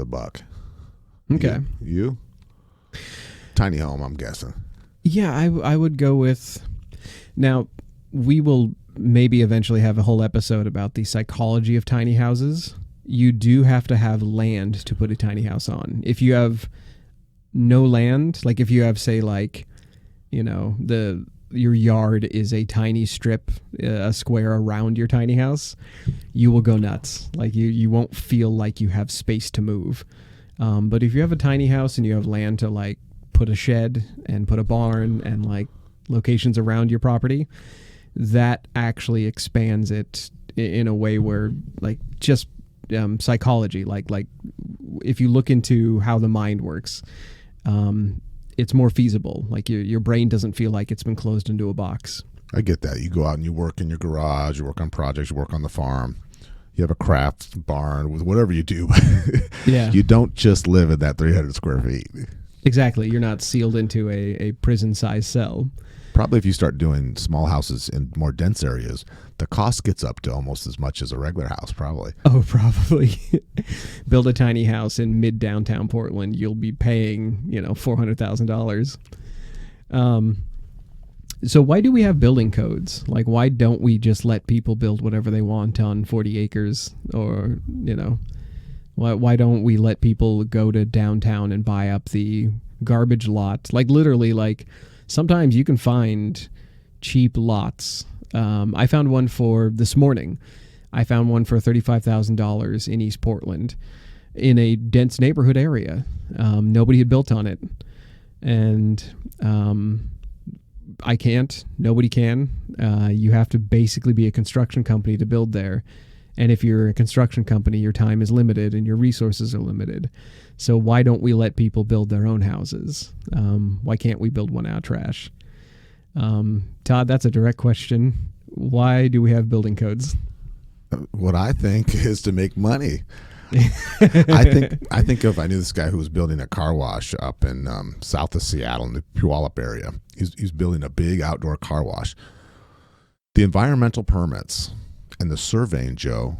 buck. Okay. You? Tiny home, I'm guessing. Yeah, I would go with. Now, we will maybe eventually have a whole episode about the psychology of tiny houses. You do have to have land to put a tiny house on. If you have no land, like if you have, say, like, you know, your yard is a tiny strip, a square around your tiny house, you will go nuts. Like you won't feel like you have space to move. But if you have a tiny house and you have land to like put a shed and put a barn and like locations around your property, that actually expands it in a way where like just psychology, like if you look into how the mind works, it's more feasible. Like your brain doesn't feel like it's been closed into a box. I get that. You go out and you work in your garage, you work on projects, you work on the farm, you have a craft barn with whatever you do. Yeah. You don't just live in that 300 square feet. Exactly. You're not sealed into a prison-sized cell. Probably if you start doing small houses in more dense areas, the cost gets up to almost as much as a regular house, probably. Oh, probably. Build a tiny house in mid-downtown Portland, you'll be paying, $400,000. So why do we have building codes? Like, why don't we just let people build whatever they want on 40 acres? Or, why don't we let people go to downtown and buy up the garbage lot? Like, literally, like, sometimes you can find cheap lots. I found one this morning. I found one for $35,000 in East Portland in a dense neighborhood area. Nobody had built on it. And I can't. Nobody can. You have to basically be a construction company to build there. And if you're a construction company, your time is limited and your resources are limited. So why don't we let people build their own houses? Why can't we build one out of trash? Todd, that's a direct question. Why do we have building codes? What I think is to make money. I think if I knew this guy who was building a car wash up in south of Seattle in the Puyallup area. He's building a big outdoor car wash. The environmental permits and the surveying, Joe,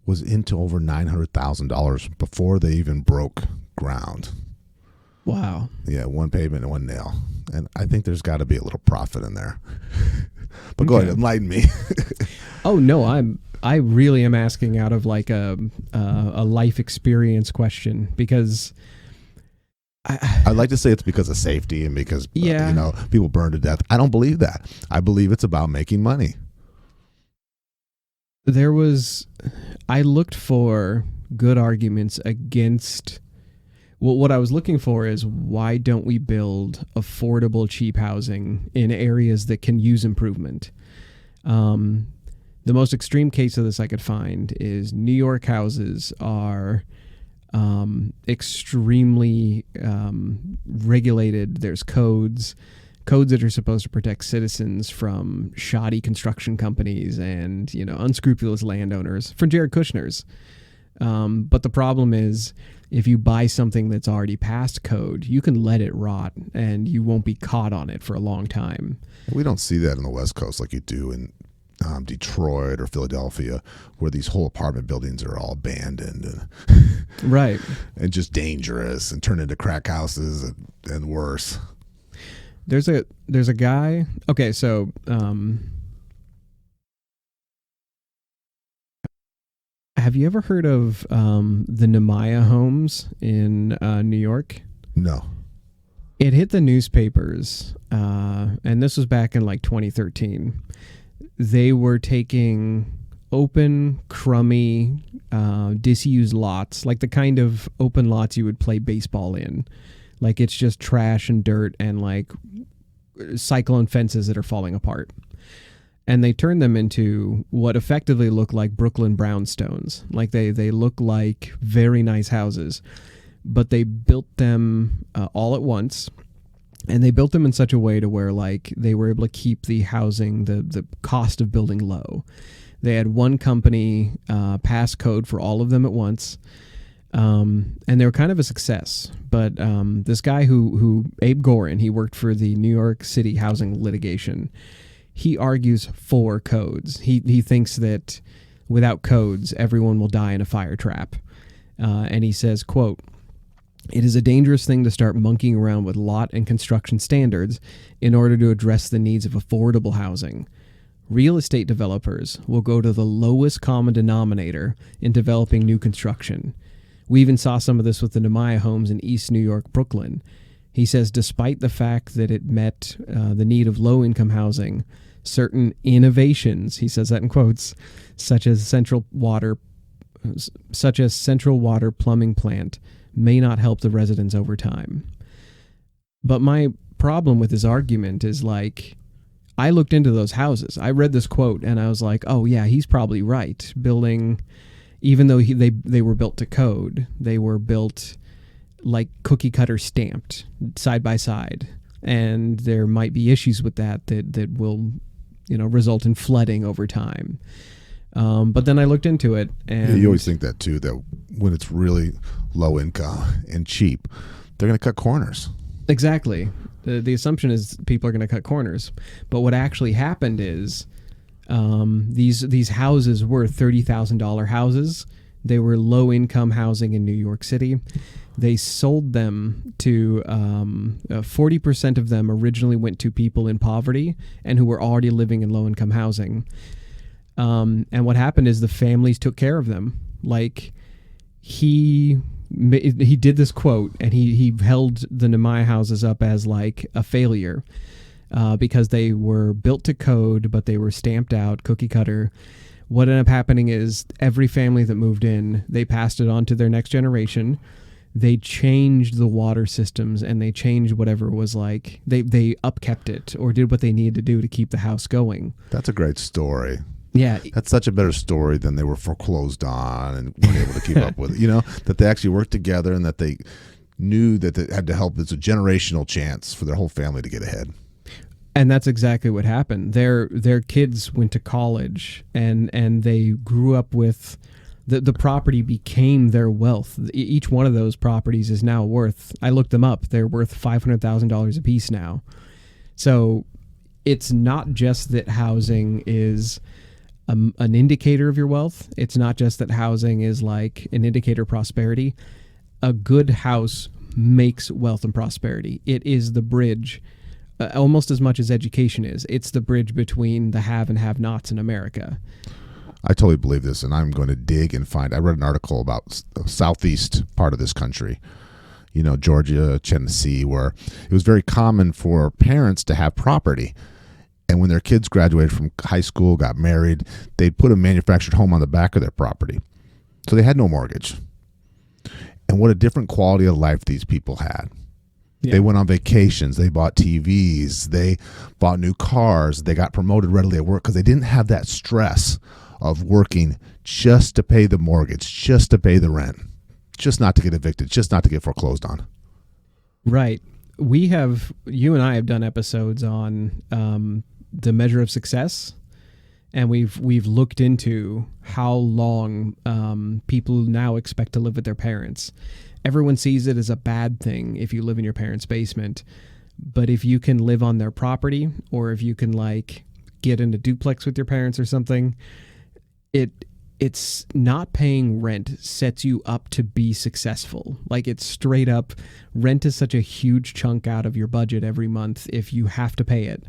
was into over $900,000 before they even broke ground. Wow. Yeah, one pavement and one nail. And I think there's got to be a little profit in there. But go ahead, enlighten me. Oh, no, I really am asking out of like a life experience question, because I'd like to say it's because of safety and because people burn to death. I don't believe that. I believe it's about making money. I looked for good arguments against. Well, what I was looking for is, why don't we build affordable, cheap housing in areas that can use improvement? The most extreme case of this I could find is New York houses are extremely regulated. There's codes that are supposed to protect citizens from shoddy construction companies and, unscrupulous landowners, from Jared Kushner's. But the problem is, if you buy something that's already past code, you can let it rot and you won't be caught on it for a long time. We don't see that in the West Coast like you do in Detroit or Philadelphia, where these whole apartment buildings are all abandoned and right, and just dangerous and turn into crack houses and worse. There's a guy. Okay, so have you ever heard of the NIMBY homes in New York? No. It hit the newspapers, and this was back in like 2013. They were taking open, crummy, disused lots, like the kind of open lots you would play baseball in. Like, it's just trash and dirt and like cyclone fences that are falling apart. And they turned them into what effectively look like Brooklyn brownstones. Like they look like very nice houses, but they built them all at once. And they built them in such a way to where like they were able to keep the housing, the cost of building low. They had one company pass code for all of them at once. And they were kind of a success. But this guy who Abe Gorin, he worked for the New York City housing litigation. He argues for codes. He thinks that without codes, everyone will die in a fire trap. And he says, quote, "It is a dangerous thing to start monkeying around with lot and construction standards in order to address the needs of affordable housing. Real estate developers will go to the lowest common denominator in developing new construction. We even saw some of this with the NIMBY homes in East New York, Brooklyn." He says, despite the fact that it met the need of low-income housing, certain innovations, he says that in quotes, such as central water plumbing plant, may not help the residents over time. But my problem with his argument is, like, I looked into those houses. I read this quote and I was like, oh yeah, he's probably right. Building, even though they were built to code, they were built like cookie cutter stamped side by side. And there might be issues with that will, result in flooding over time. But then I looked into it, and you always think that too, that when it's really low income and cheap, they're going to cut corners. Exactly. The assumption is people are going to cut corners. But what actually happened is these houses were $30,000 houses. They were low income housing in New York City. They sold them to 40% of them originally went to people in poverty and who were already living in low income housing. And what happened is the families took care of them. Like, he did this quote, and he held the NIMBY houses up as like a failure because they were built to code, but they were stamped out, cookie cutter. What ended up happening is every family that moved in, they passed it on to their next generation. They changed the water systems, and they changed whatever was like, they upkept it or did what they needed to do to keep the house going. That's a great story. Yeah. That's such a better story than they were foreclosed on and weren't able to keep up with it. That they actually worked together and that they knew that they had to help. It's a generational chance for their whole family to get ahead. And that's exactly what happened. Their kids went to college and they grew up with the property became their wealth. Each one of those properties is now worth, I looked them up, they're worth $500,000 a piece now. So it's not just that housing is an indicator of your wealth. It's not just that housing is like an indicator of prosperity. A good house makes wealth and prosperity. It is the bridge, almost as much as education is. It's the bridge between the have and have-nots in America. I totally believe this, and I'm going to dig and find. I read an article about the southeast part of this country, Georgia, Tennessee, where it was very common for parents to have property. And when their kids graduated from high school, got married, they'd put a manufactured home on the back of their property. So they had no mortgage. And what a different quality of life these people had. Yeah. They went on vacations. They bought TVs. They bought new cars. They got promoted readily at work because they didn't have that stress of working just to pay the mortgage, just to pay the rent, just not to get evicted, just not to get foreclosed on. Right. You and I have done episodes on the measure of success, and we've looked into how long people now expect to live with their parents. Everyone sees it as a bad thing if you live in your parents' basement, but if you can live on their property, or if you can like get in a duplex with your parents or something, it's not paying rent sets you up to be successful. Like, it's straight up, rent is such a huge chunk out of your budget every month if you have to pay it.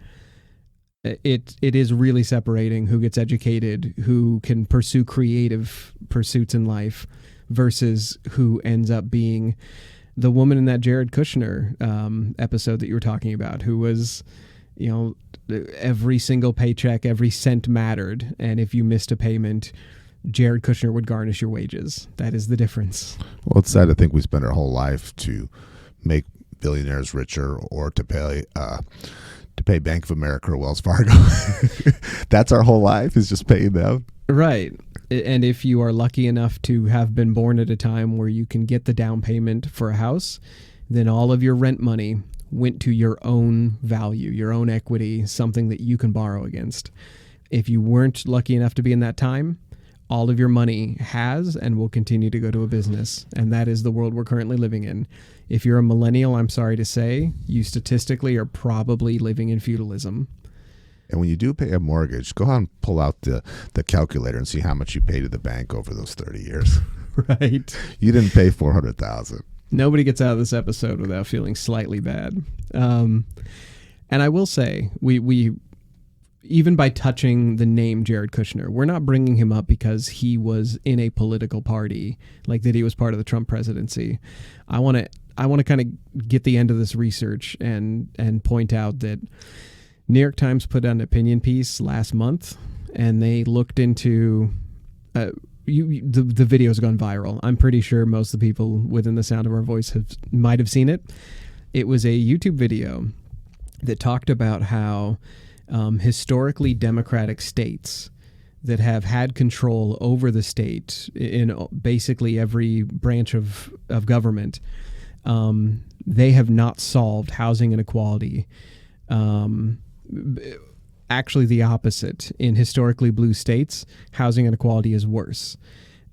It is really separating who gets educated, who can pursue creative pursuits in life, versus who ends up being the woman in that Jared Kushner episode that you were talking about, who was, every single paycheck, every cent mattered. And if you missed a payment, Jared Kushner would garnish your wages. That is the difference. Well, it's sad to think we spend our whole life to make billionaires richer or to pay Bank of America or Wells Fargo. That's our whole life, is just paying them. Right. And if you are lucky enough to have been born at a time where you can get the down payment for a house, then all of your rent money went to your own value, your own equity, something that you can borrow against. If you weren't lucky enough to be in that time, all of your money has and will continue to go to a business. And that is the world we're currently living in. If you're a millennial, I'm sorry to say, you statistically are probably living in feudalism. And when you do pay a mortgage, go out and pull out the calculator and see how much you pay to the bank over those 30 years. Right. You didn't pay $400,000. Nobody gets out of this episode without feeling slightly bad. And I will say, we even by touching the name Jared Kushner, we're not bringing him up because he was in a political party, like that he was part of the Trump presidency. I want to kind of get the end of this research and point out that New York Times put out an opinion piece last month, and they looked into the video's gone viral. I'm pretty sure most of the people within the sound of our voice might have seen it. It was a YouTube video that talked about how historically democratic states that have had control over the state in basically every branch of government, they have not solved housing inequality. Actually, the opposite. In historically blue states, housing inequality is worse.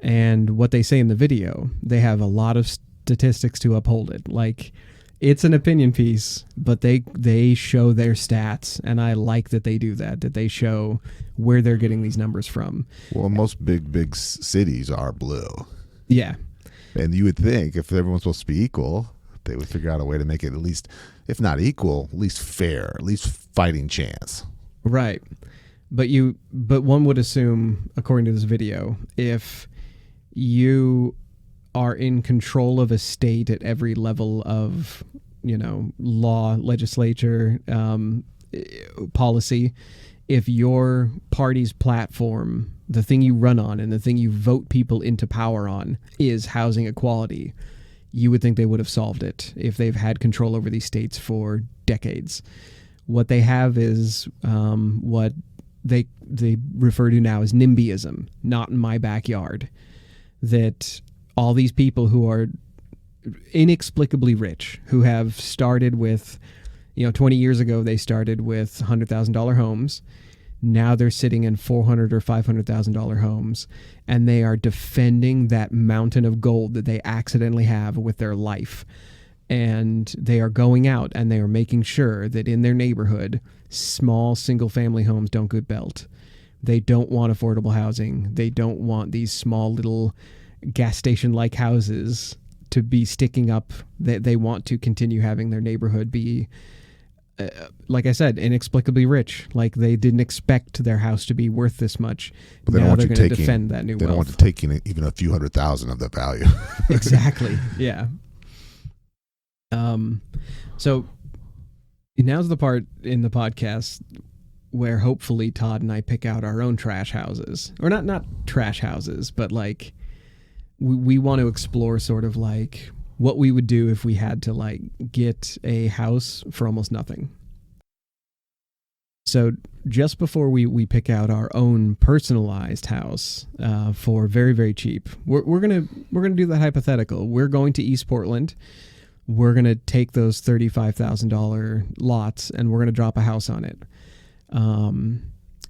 And what they say in the video, they have a lot of statistics to uphold it. Like, it's an opinion piece, but they show their stats, and I like that they do that they show where they're getting these numbers from. Well, most big cities are blue. Yeah. And you would think if everyone's supposed to be equal, they would figure out a way to make it at least, if not equal, at least fair, at least fighting chance. Right. But one would assume, according to this video, if you are in control of a state at every level of, law, legislature, policy, if your party's platform, the thing you run on and the thing you vote people into power on, is housing equality, you would think they would have solved it if they've had control over these states for decades. What they have is what they refer to now as NIMBYism, not in my backyard. That all these people who are inexplicably rich, who have started with, 20 years ago they started with $100,000 homes. Now they're sitting in $400,000 or $500,000 homes, and they are defending that mountain of gold that they accidentally have with their life. And they are going out and they are making sure that in their neighborhood, small single-family homes don't get built. They don't want affordable housing. They don't want these small little gas station-like houses to be sticking up. They want to continue having their neighborhood be, like I said, inexplicably rich. Like they didn't expect their house to be worth this much. But they now they're going to defend that new wealth. They don't want to take in even a few $100,000 of the value. Exactly. Yeah. So now's the part in the podcast where hopefully Todd and I pick out our own trash houses, or not trash houses, but like we want to explore sort of like what we would do if we had to like get a house for almost nothing. So just before we pick out our own personalized house for very, very cheap, we're gonna do that hypothetical. We're going to East Portland. We're going to take those $35,000 lots and we're going to drop a house on it.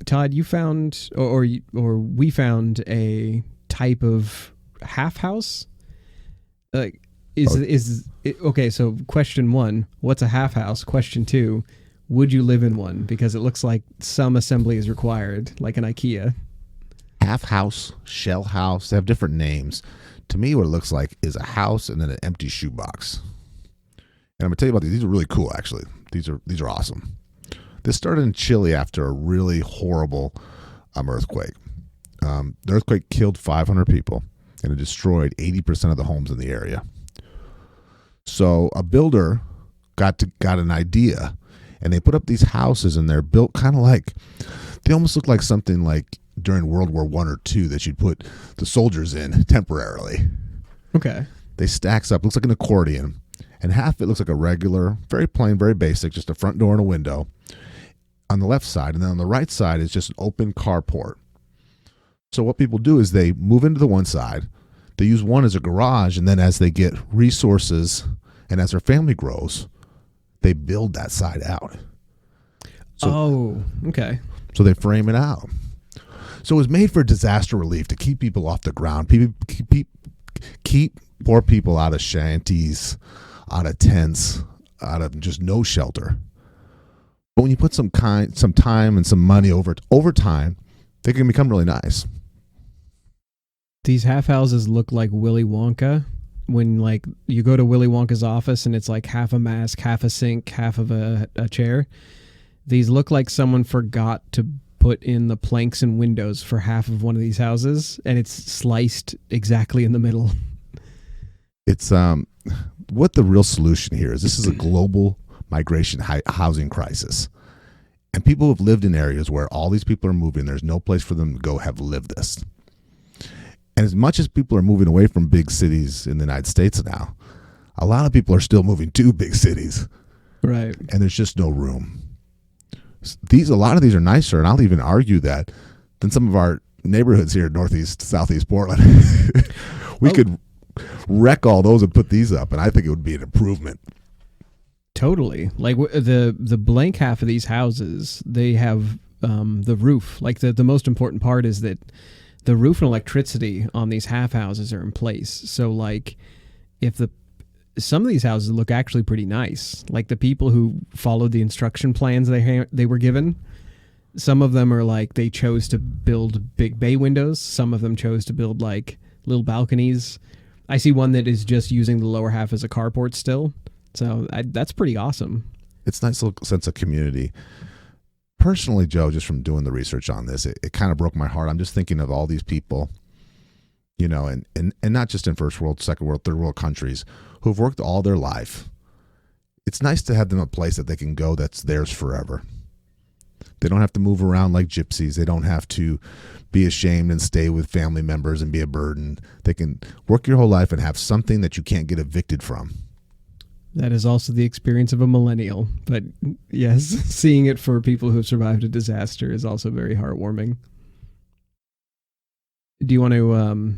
Todd, you found, or we found a type of half house. Like, okay? So question 1, what's a half house? Question 2, would you live in one? Because it looks like some assembly is required, like an IKEA. Half house, shell house. They have different names. To me, what it looks like is a house and then an empty shoebox. And I'm going to tell you about these. These are really cool, actually. These are awesome. This started in Chile after a really horrible earthquake. The earthquake killed 500 people, and it destroyed 80% of the homes in the area. So a builder got an idea, and they put up these houses, and they're built kind of like, they almost look like something like during World War I or II that you'd put the soldiers in temporarily. Okay. They stacks up. Looks like an accordion. And half of it looks like a regular, very plain, very basic, just a front door and a window on the left side. And then on the right side is just an open carport. So what people do is they move into the one side. They use one as a garage. And then as they get resources and as their family grows, they build that side out. So, okay. So they frame it out. So it was made for disaster relief to keep people off the ground, keep poor people out of shanties, out of tents, out of just no shelter. But when you put some time and some money over time, they can become really nice. These half houses look like Willy Wonka. When like you go to Willy Wonka's office and it's like half a mask, half a sink, half of a chair. These look like someone forgot to put in the planks and windows for half of one of these houses, and it's sliced exactly in the middle. It's what the real solution here is. This is a global migration housing crisis, and people have lived in areas where all these people are moving. There's no place for them to go have lived this. And as much as people are moving away from big cities in the United States now, a lot of people are still moving to big cities, right? And there's just no room. A lot of these are nicer, and I'll even argue that than some of our neighborhoods here in Northeast, Southeast Portland. We could wreck all those and put these up, and I think it would be an improvement. Totally. Like the blank half of these houses, they have the roof. Like the most important part is that the roof and electricity on these half houses are in place. So like some of these houses look actually pretty nice. Like the people who followed the instruction plans they were given, some of them are like they chose to build big bay windows. Some of them chose to build like little balconies. I see one that is just using the lower half as a carport still. So that's pretty awesome. It's a nice little sense of community. Personally, Joe, just from doing the research on this, it kind of broke my heart. I'm just thinking of all these people, and not just in first world, second world, third world countries who've worked all their life. It's nice to have them a place that they can go that's theirs forever. They don't have to move around like gypsies. They don't have to be ashamed and stay with family members and be a burden. They can work your whole life and have something that you can't get evicted from. That is also the experience of a millennial. But yes, seeing it for people who have survived a disaster is also very heartwarming. Do you want to?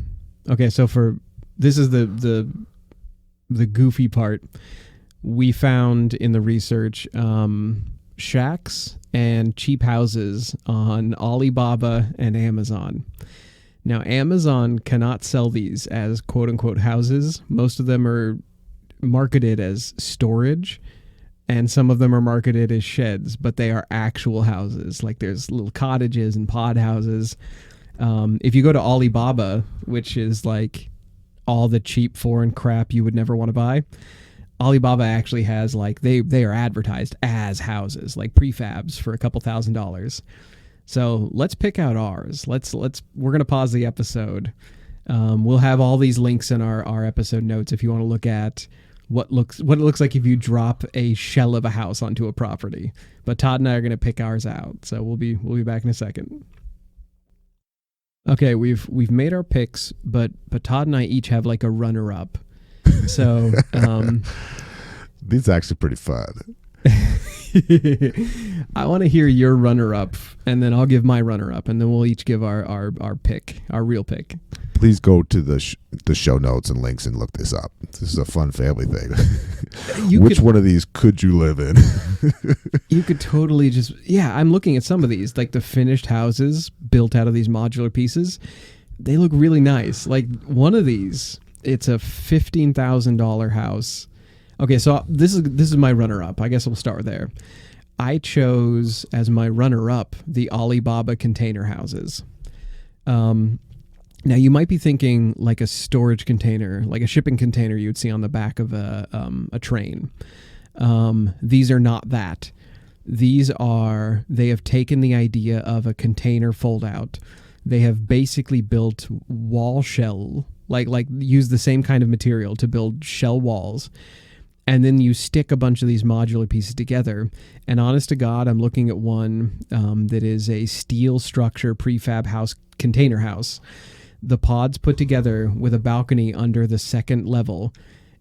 Okay, so this is the goofy part. We found in the research shacks and cheap houses on Alibaba and Amazon. Now, Amazon cannot sell these as quote-unquote houses. Most of them are marketed as storage, and some of them are marketed as sheds, but they are actual houses. Like there's little cottages and pod houses. If you go to Alibaba, which is like all the cheap foreign crap you would never want to buy, Alibaba actually has like they are advertised as houses, like prefabs for a couple $1,000s. So let's pick out ours. We're gonna pause the episode. We'll have all these links in our episode notes if you want to look at what it looks like if you drop a shell of a house onto a property. But Todd and I are gonna pick ours out. So we'll be back in a second. Okay, we've made our picks, but Todd and I each have like a runner up. So these are actually pretty fun. I want to hear your runner-up, and then I'll give my runner-up, and then we'll each give our pick, our real pick. Please go to the show notes and links and look this up. This is a fun family thing. Which one of these could you live in? You could totally just... Yeah, I'm looking at some of these, like the finished houses built out of these modular pieces. They look really nice. Like one of these, it's a $15,000 house. Okay, so this is my runner-up. I guess we'll start there. I chose as my runner-up the Alibaba container houses. Now, you might be thinking like a storage container, like a shipping container you would see on the back of a train. These are not that. They have taken the idea of a container fold-out. They have basically built wall shell, like use the same kind of material to build shell walls. And then you stick a bunch of these modular pieces together. And honest to God, I'm looking at one that is a steel structure prefab house, container house. The pods put together with a balcony under the second level.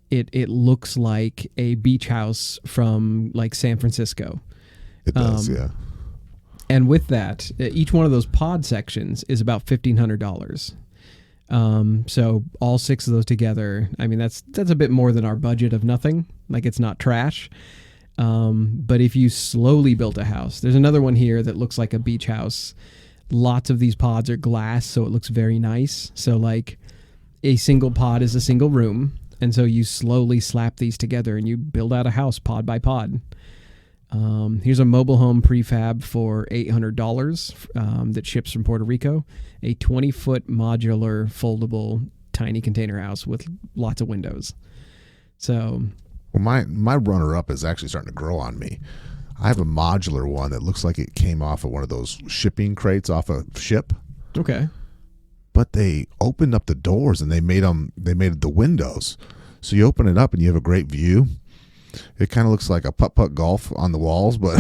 It looks like a beach house from like San Francisco. It does, yeah. And with that, each one of those pod sections is about $1,500. So all 6 of those together, I mean, that's a bit more than our budget of nothing. Like it's not trash. But if you slowly built a house, there's another one here that looks like a beach house. Lots of these pods are glass, so it looks very nice. So like a single pod is a single room. And so you slowly slap these together and you build out a house pod by pod. Here's a mobile home prefab for $800 that ships from Puerto Rico. A 20-foot modular foldable tiny container house with lots of windows. So, well, my runner-up is actually starting to grow on me. I have a modular one that looks like it came off of one of those shipping crates off a ship. Okay. But they opened up the doors and they made the windows. So you open it up and you have a great view. It kind of looks like a putt-putt golf on the walls, but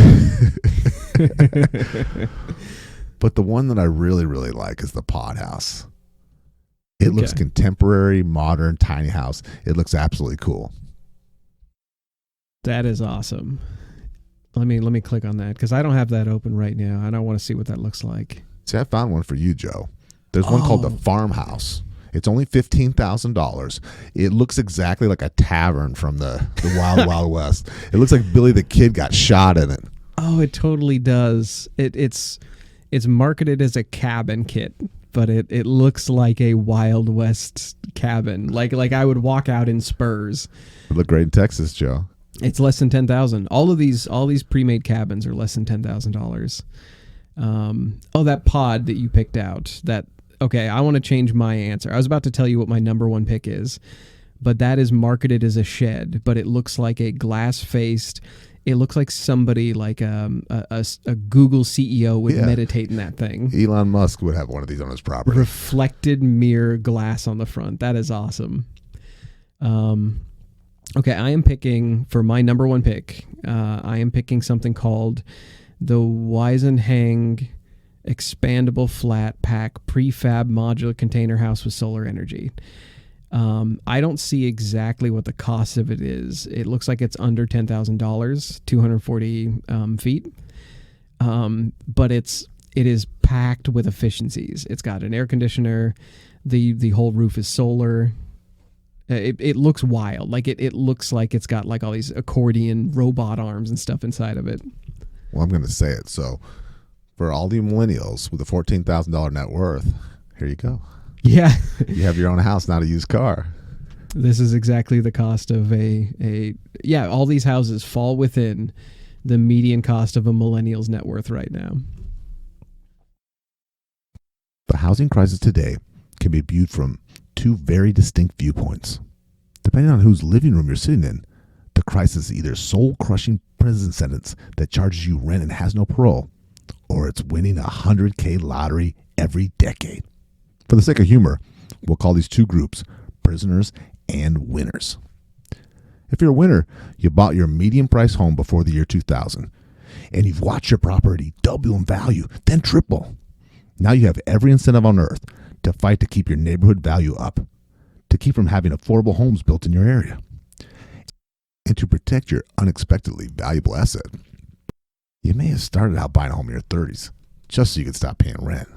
but the one that I really, really like is the pod house. It looks contemporary, modern, tiny house. It looks absolutely cool. That is awesome. Let me click on that because I don't have that open right now. I don't want to see what that looks like. See, I found one for you, Joe. There's one called the Farmhouse. It's only $15,000. It looks exactly like a tavern from the Wild Wild West. It looks like Billy the Kid got shot in it. Oh, it totally does. It's marketed as a cabin kit, but it looks like a Wild West cabin. Like I would walk out in Spurs. It look great in Texas, Joe. It's less than $10,000. All these pre-made cabins are less than $10,000. That pod that you picked out. Okay, I want to change my answer. I was about to tell you what my number one pick is, but that is marketed as a shed, but it looks like a glass-faced. It looks like somebody like a Google CEO would meditate in that thing. Elon Musk would have one of these on his property. Reflected mirror glass on the front. That is awesome. Okay, I am picking, for my number one pick, I am picking something called the Weisenhang Expandable Flat Pack Prefab Modular Container House with Solar Energy. I don't see exactly what the cost of it is. It looks like it's under $10,000, 240 feet. But it is packed with efficiencies. It's got an air conditioner. The whole roof is solar. It looks wild. Like it looks like it's got like all these accordion robot arms and stuff inside of it. Well, I'm going to say it. So for all the millennials with a $14,000 net worth, here you go. Yeah. You have your own house, not a used car. This is exactly the cost of all these houses fall within the median cost of a millennial's net worth right now. The housing crisis today can be viewed from two very distinct viewpoints. Depending on whose living room you're sitting in, the crisis is either soul-crushing prison sentence that charges you rent and has no parole, or it's winning a $100K lottery every decade. For the sake of humor, we'll call these two groups prisoners and winners. If you're a winner, you bought your median price home before the year 2000, and you've watched your property double in value, then triple. Now you have every incentive on earth to fight to keep your neighborhood value up, to keep from having affordable homes built in your area, and to protect your unexpectedly valuable asset. You may have started out buying a home in your 30s just so you could stop paying rent.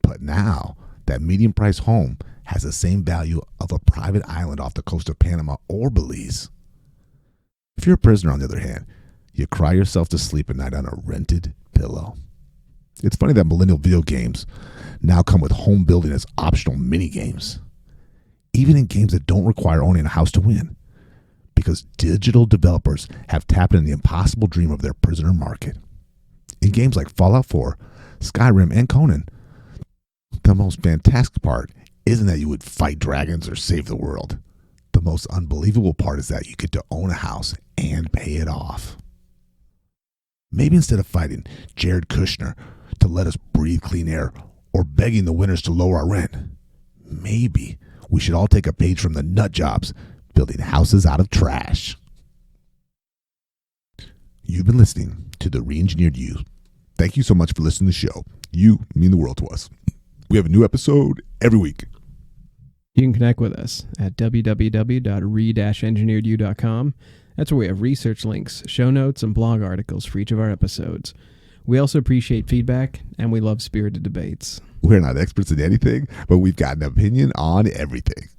But now, that median price home has the same value of a private island off the coast of Panama or Belize. If you're a prisoner, on the other hand, you cry yourself to sleep at night on a rented pillow. It's funny that millennial video games now come with home building as optional mini games, even in games that don't require owning a house to win, because digital developers have tapped into the impossible dream of their prisoner market. In games like Fallout 4, Skyrim, and Conan, the most fantastic part isn't that you would fight dragons or save the world. The most unbelievable part is that you get to own a house and pay it off. Maybe instead of fighting Jared Kushner to let us breathe clean air or begging the winners to lower our rent, maybe we should all take a page from the nut jobs building houses out of trash. You've been listening to The Re-Engineered You. Thank you so much for listening to the show. You mean the world to us. We have a new episode every week. You can connect with us at www.re-engineeredyou.com. That's where we have research links, show notes, and blog articles for each of our episodes. We also appreciate feedback, and we love spirited debates. We're not experts in anything, but we've got an opinion on everything.